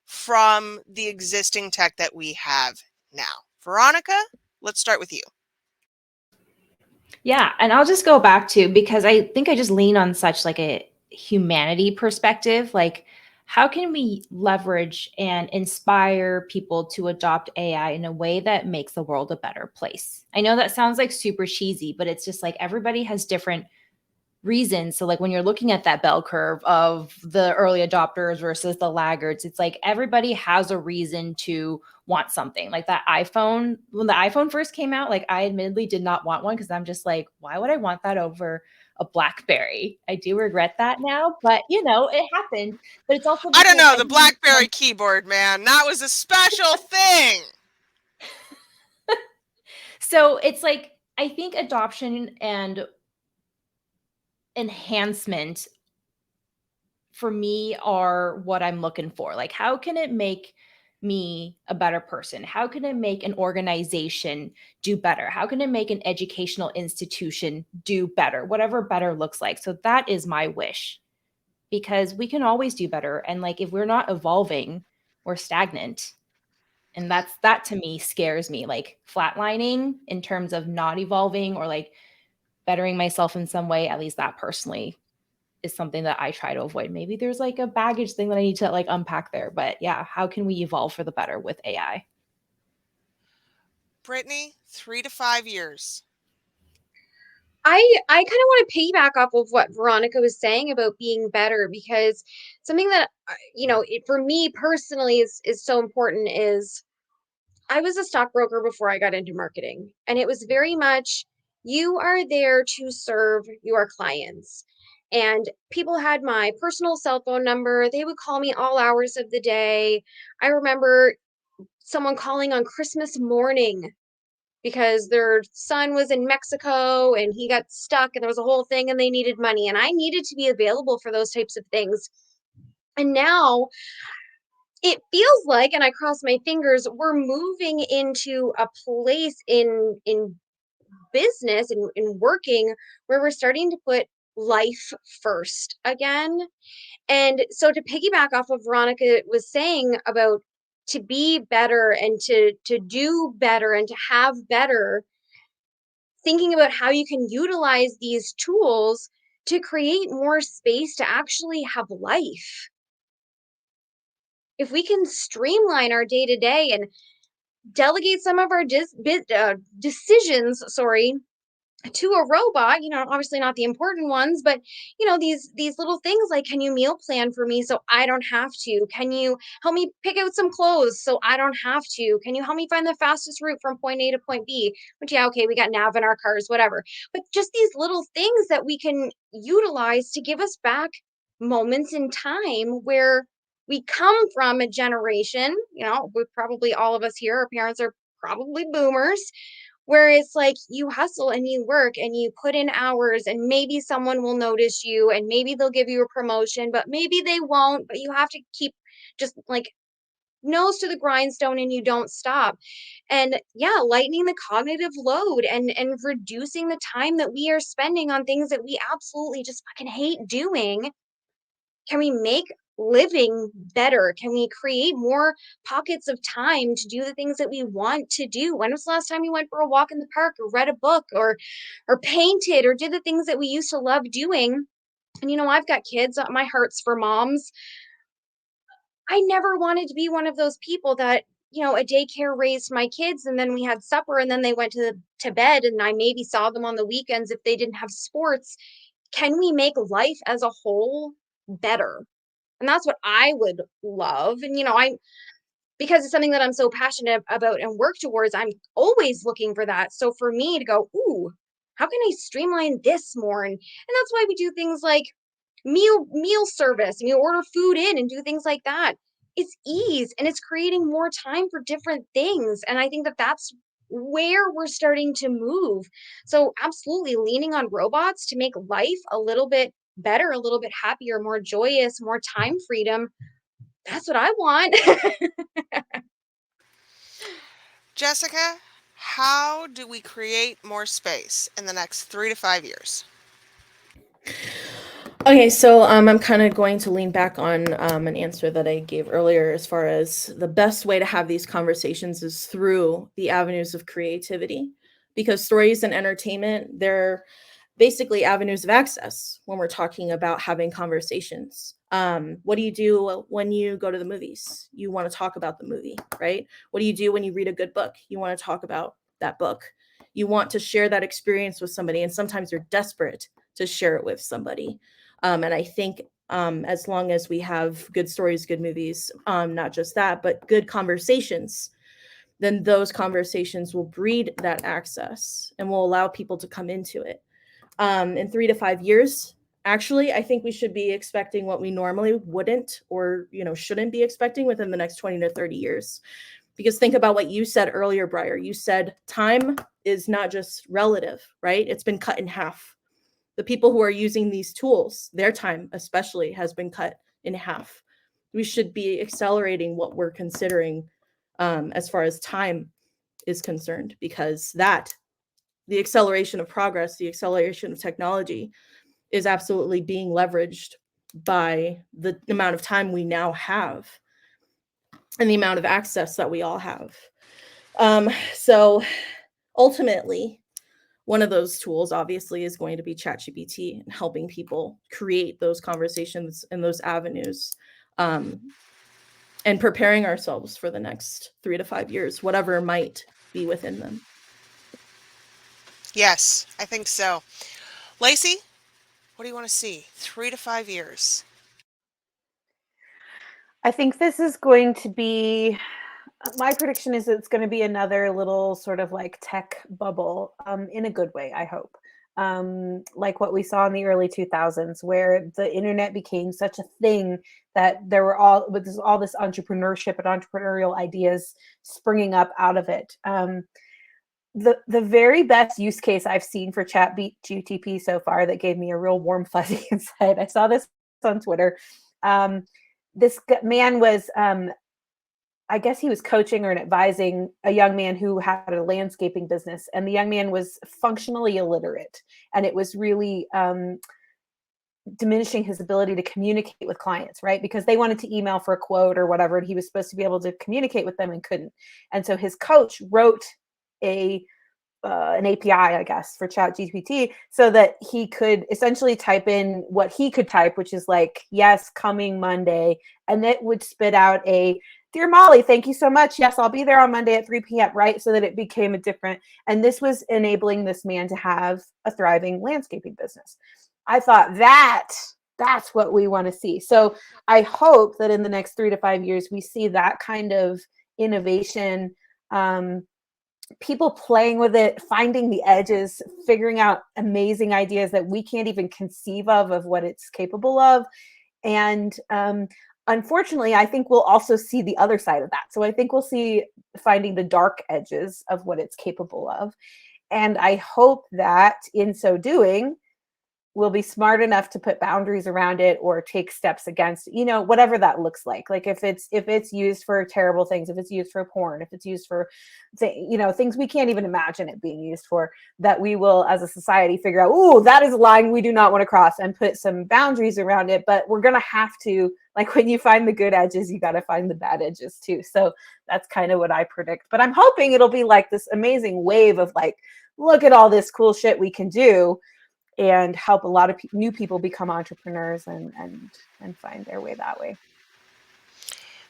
from the existing tech that we have now? Veronica, let's start with you. Yeah, and I'll just go back to, because I think I just lean on such like a humanity perspective, like how can we leverage and inspire people to adopt AI in a way that makes the world a better place? I know that sounds like super cheesy, but it's just like everybody has different reasons. So like when you're looking at that bell curve of the early adopters versus the laggards, it's like everybody has a reason to want something. Like that iPhone, when the iPhone first came out, like I admittedly did not want one because I'm just like, why would I want that over a BlackBerry? I do regret that now, but you know, it happened. But it's also I don't because know, I the think BlackBerry keyboard, man, that was a special thing. so it's like I think adoption and enhancement for me are what I'm looking for. Like, how can it make me a better person? How can it make an organization do better? How can it make an educational institution do better? Whatever better looks like. So that is my wish, because we can always do better. And like, if we're not evolving, we're stagnant. And that to me scares me, like flatlining in terms of not evolving or like bettering myself in some way. At least that personally is something that I try to avoid. Maybe there's like a baggage thing that I need to like unpack there, but yeah, how can we evolve for the better with AI? Brittany, 3 to 5 years. I kind of want to piggyback off of what Veronica was saying about being better, because something that for me personally is so important is I was a stockbroker before I got into marketing, and it was very much you are there to serve your clients. And people had my personal cell phone number. They would call me all hours of the day. I remember someone calling on Christmas morning because their son was in Mexico and he got stuck and there was a whole thing and they needed money, and I needed to be available for those types of things. And now it feels like, and I cross my fingers, we're moving into a place in business and in working where we're starting to put life first again. And so to piggyback off of Veronica was saying about to be better and to do better and to have better, thinking about how you can utilize these tools to create more space to actually have life. If we can streamline our day to day and delegate some of our decisions, to a robot, obviously not the important ones, but these little things like, can you meal plan for me so I don't have to? Can you help me pick out some clothes so I don't have to? Can you help me find the fastest route from point A to point B? Which, yeah, okay, we got nav in our cars, whatever. But just these little things that we can utilize to give us back moments in time where we come from a generation, with probably all of us here, our parents are probably boomers, where it's like you hustle and you work and you put in hours and maybe someone will notice you and maybe they'll give you a promotion, but maybe they won't, but you have to keep just like nose to the grindstone and you don't stop. And yeah, lightening the cognitive load and reducing the time that we are spending on things that we absolutely just fucking hate doing. Can we make living better? Can we create more pockets of time to do the things that we want to do? When was the last time you went for a walk in the park or read a book or painted or did the things that we used to love doing? And I've got kids, my heart's for moms. I never wanted to be one of those people that, a daycare raised my kids and then we had supper and then they went to bed and I maybe saw them on the weekends if they didn't have sports. Can we make life as a whole better? And that's what I would love. And, because it's something that I'm so passionate about and work towards, I'm always looking for that. So for me to go, ooh, how can I streamline this more? And that's why we do things like meal service and you order food in and do things like that. It's ease and it's creating more time for different things. And I think that that's where we're starting to move. So absolutely leaning on robots to make life a little bit better, a little bit happier, more joyous, more time freedom. That's what I want. Jessica, how do we create more space in the next 3 to 5 years? Okay, so I'm kind of going to lean back on an answer that I gave earlier as far as the best way to have these conversations is through the avenues of creativity, because stories and entertainment, they're basically avenues of access when we're talking about having conversations. What do you do when you go to the movies? You want to talk about the movie, right? What do you do when you read a good book? You want to talk about that book. You want to share that experience with somebody, and sometimes you're desperate to share it with somebody. And I think as long as we have good stories, good movies, not just that, but good conversations, then those conversations will breed that access and will allow people to come into it. In 3 to 5 years, actually, I think we should be expecting what we normally wouldn't or shouldn't be expecting within the next 20 to 30 years. Because think about what you said earlier, Briar. You said time is not just relative, right? It's been cut in half. The people who are using these tools, their time especially has been cut in half. We should be accelerating what we're considering as far as time is concerned, because the acceleration of progress, the acceleration of technology is absolutely being leveraged by the amount of time we now have and the amount of access that we all have. So ultimately, one of those tools obviously is going to be ChatGPT and helping people create those conversations and those avenues, and preparing ourselves for the next 3 to 5 years, whatever might be within them. Yes, I think so. Lacey, what do you want to see? 3 to 5 years. I think this is going to be, my prediction is it's going to be another little sort of like tech bubble, in a good way, I hope. Like what we saw in the early 2000s, where the internet became such a thing that there were all this entrepreneurship and entrepreneurial ideas springing up out of it. The very best use case I've seen for ChatGPT so far that gave me a real warm fuzzy inside. I saw this on Twitter. This man was, I guess he was coaching or advising a young man who had a landscaping business, and the young man was functionally illiterate, and it was really diminishing his ability to communicate with clients, right? Because they wanted to email for a quote or whatever, and he was supposed to be able to communicate with them and couldn't. And so his coach wrote an API, I guess, for ChatGPT so that he could essentially type in what he could type, which is like, yes, coming Monday. And it would spit out a, dear Molly, thank you so much. Yes, I'll be there on Monday at 3 p.m., right? So that it became a different, and this was enabling this man to have a thriving landscaping business. I thought that's what we want to see. So I hope that in the next 3 to 5 years, we see that kind of innovation, people playing with it, finding the edges, figuring out amazing ideas that we can't even conceive of what it's capable of. And unfortunately, I think we'll also see the other side of that. So I think we'll see finding the dark edges of what it's capable of. And I hope that in so doing, we'll be smart enough to put boundaries around it or take steps against, whatever that looks like. Like if it's used for terrible things, if it's used for porn, if it's used for, things we can't even imagine it being used for, that we will, as a society, figure out, oh, that is a line we do not want to cross, and put some boundaries around it. But we're going to have to, like, when you find the good edges, you got to find the bad edges too. So that's kind of what I predict. But I'm hoping it'll be like this amazing wave of like, look at all this cool shit we can do, and help a lot of new people become entrepreneurs and find their way that way.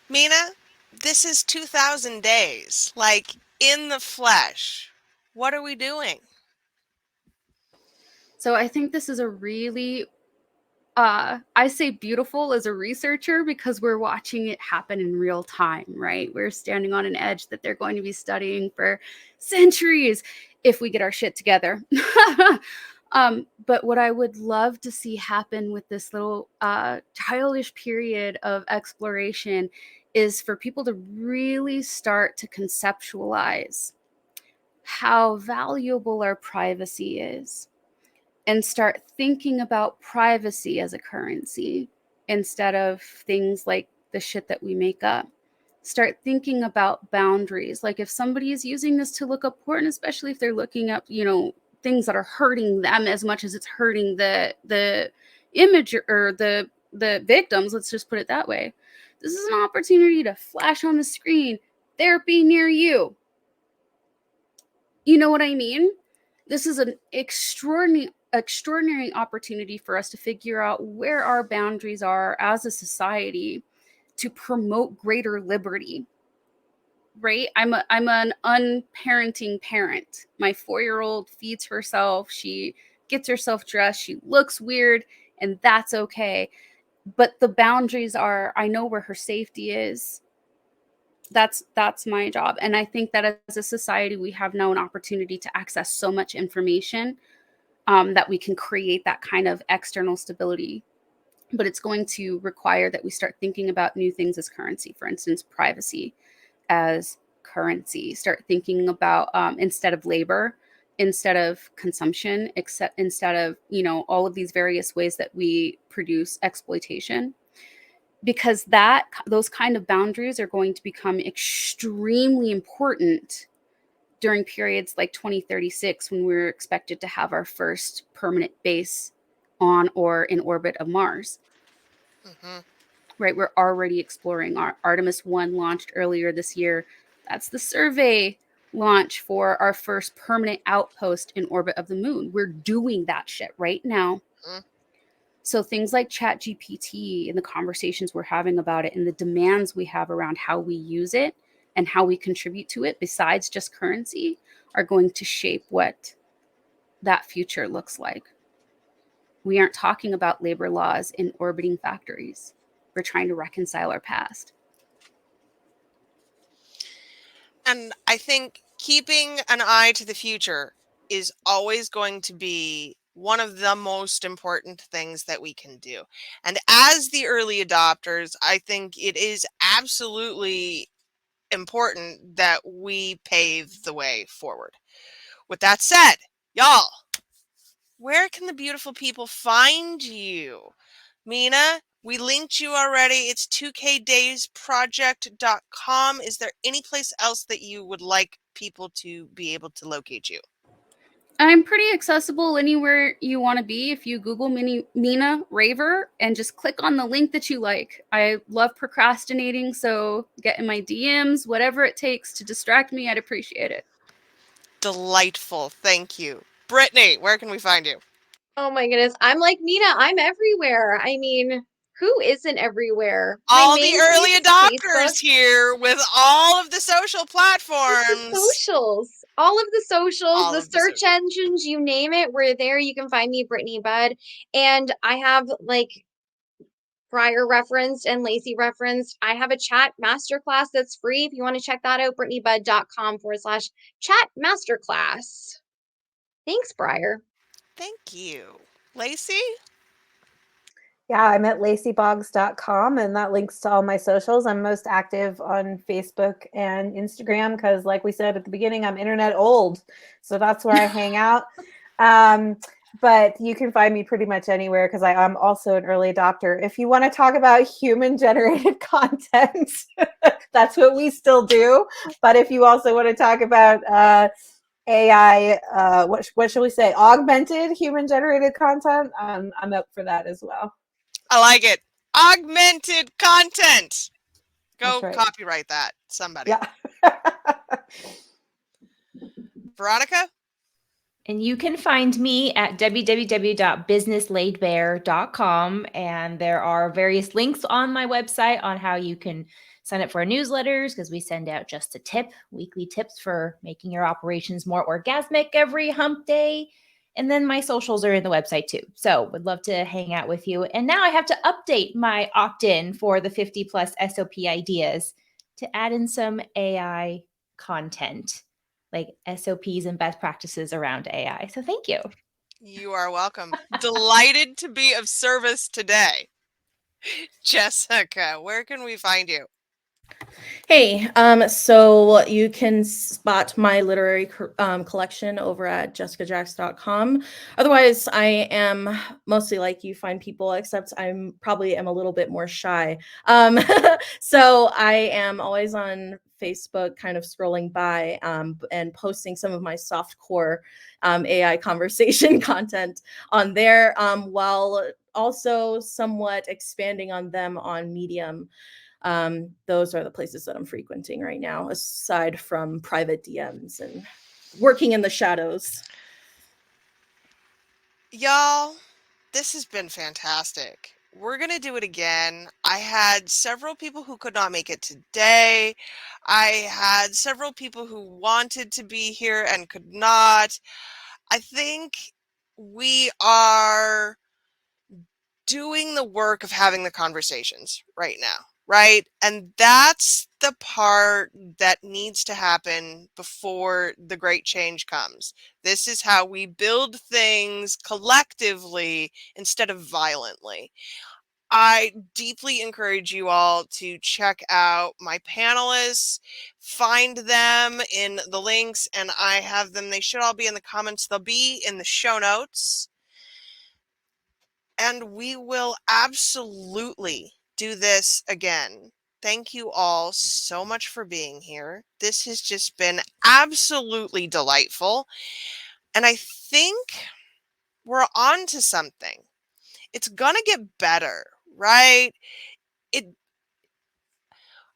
Mina, this is 2000 days, like in the flesh. What are we doing? So I think this is a really, I say beautiful as a researcher because we're watching it happen in real time, right? We're standing on an edge that they're going to be studying for centuries if we get our shit together. But what I would love to see happen with this little childish period of exploration is for people to really start to conceptualize how valuable our privacy is and start thinking about privacy as a currency instead of things like the shit that we make up. Start thinking about boundaries. Like if somebody is using this to look up porn, especially if they're looking up, things that are hurting them as much as it's hurting the image or the victims, let's just put it that way. This is an opportunity to flash on the screen, therapy near you. You know what I mean? This is an extraordinary opportunity for us to figure out where our boundaries are as a society to promote greater liberty. Right? I'm an unparenting parent. My 4-year-old feeds herself, she gets herself dressed, she looks weird, and that's okay. But the boundaries are, I know where her safety is. That's my job. And I think that as a society, we have now an opportunity to access so much information that we can create that kind of external stability. But it's going to require that we start thinking about new things as currency. For instance, privacy as currency. Start thinking about instead of labor, instead of consumption, instead of all of these various ways that we produce exploitation, because those kind of boundaries are going to become extremely important during periods like 2036, when we're expected to have our first permanent base on or in orbit of Mars. Mm-hmm. Right, we're already exploring. Our Artemis 1 launched earlier this year. That's the survey launch for our first permanent outpost in orbit of the moon. We're doing that shit right now. So things like ChatGPT and the conversations we're having about it and the demands we have around how we use it and how we contribute to it besides just currency are going to shape what that future looks like. We aren't talking about labor laws in orbiting factories. We're trying to reconcile our past. And I think keeping an eye to the future is always going to be one of the most important things that we can do. And as the early adopters, I think it is absolutely important that we pave the way forward. With that said, y'all, where can the beautiful people find you? Mina, we linked you already. It's 2kdaysproject.com. Is there any place else that you would like people to be able to locate you? I'm pretty accessible anywhere you want to be. If you Google Mina Raver and just click on the link that you like. I love procrastinating, so get in my DMs, whatever it takes to distract me, I'd appreciate it. Delightful. Thank you. Brittany, where can we find you? Oh my goodness. I'm like Nina, I'm everywhere. I mean, who isn't everywhere? My All the main early place is adopters Facebook. here with all of the social Just platforms. the socials. All of the socials, All the of the search social. engines, you name it, we're there. You can find me, Brittany Budd. And I have, like Briar referenced and Lacey referenced, I have a chat masterclass that's free. If you want to check that out, brittanybudd.com/chat masterclass. Thanks, Briar. Thank you. Lacey? Yeah, I'm at laceybogs.com, and that links to all my socials. I'm most active on Facebook and Instagram because, like we said at the beginning, I'm internet old. So that's where I hang out. But you can find me pretty much anywhere because I'm also an early adopter. If you want to talk about human-generated content, that's what we still do. But if you also want to talk about AI, what should we say? Augmented human-generated content, I'm up for that as well. I like it. Augmented content. Go That's right. copyright that. Somebody. Yeah. Veronica? And you can find me at www.businesslaidbare.com. And there are various links on my website on how you can sign up for our newsletters because we send out just a tip, weekly tips for making your operations more orgasmic every hump day. And then my socials are in the website too. So would love to hang out with you. And now I have to update my opt-in for the 50 plus SOP ideas to add in some AI content, like SOPs and best practices around AI. So thank you. You are welcome. Delighted to be of service today. Jessica, where can we find you? Hey, so you can spot my literary collection over at jessicajax.com. Otherwise, I am mostly like you find people, except I'm probably am a little bit more shy. So I am always on Facebook, kind of scrolling by and posting some of my soft core AI conversation content on there, while also somewhat expanding on them on Medium. Those are the places that I'm frequenting right now, aside from private DMs and working in the shadows. Y'all, this has been fantastic. We're going to do it again. I had several people who could not make it today. I had several people who wanted to be here and could not. I think we are doing the work of having the conversations right now, right? And that's the part that needs to happen before the great change comes. This is how we build things collectively instead of violently. I deeply encourage you all to check out my panelists, find them in the links, and I have them. They should all be in the comments. They'll be in the show notes. And we will absolutely do this again. Thank you all so much for being here. This has just been absolutely delightful. And I think we're on to something. It's going to get better, right?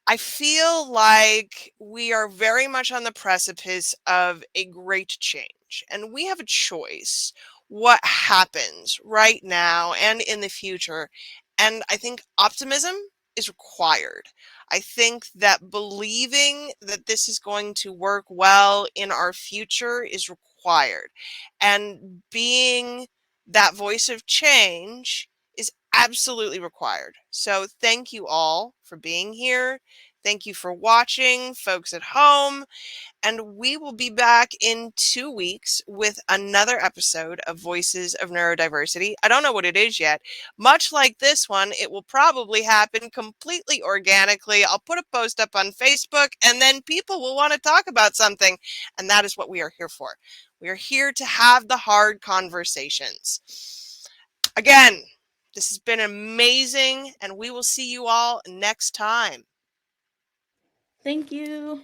I feel like we are very much on the precipice of a great change, and we have a choice what happens right now and in the future. And I think optimism is required. I think that believing that this is going to work well in our future is required. And being that voice of change is absolutely required. So thank you all for being here. Thank you for watching, folks at home. And we will be back in 2 weeks with another episode of Voices of Neurodiversity. I don't know what it is yet. Much like this one, it will probably happen completely organically. I'll put a post up on Facebook, and then people will want to talk about something. And that is what we are here for. We are here to have the hard conversations. Again, this has been amazing, and we will see you all next time. Thank you.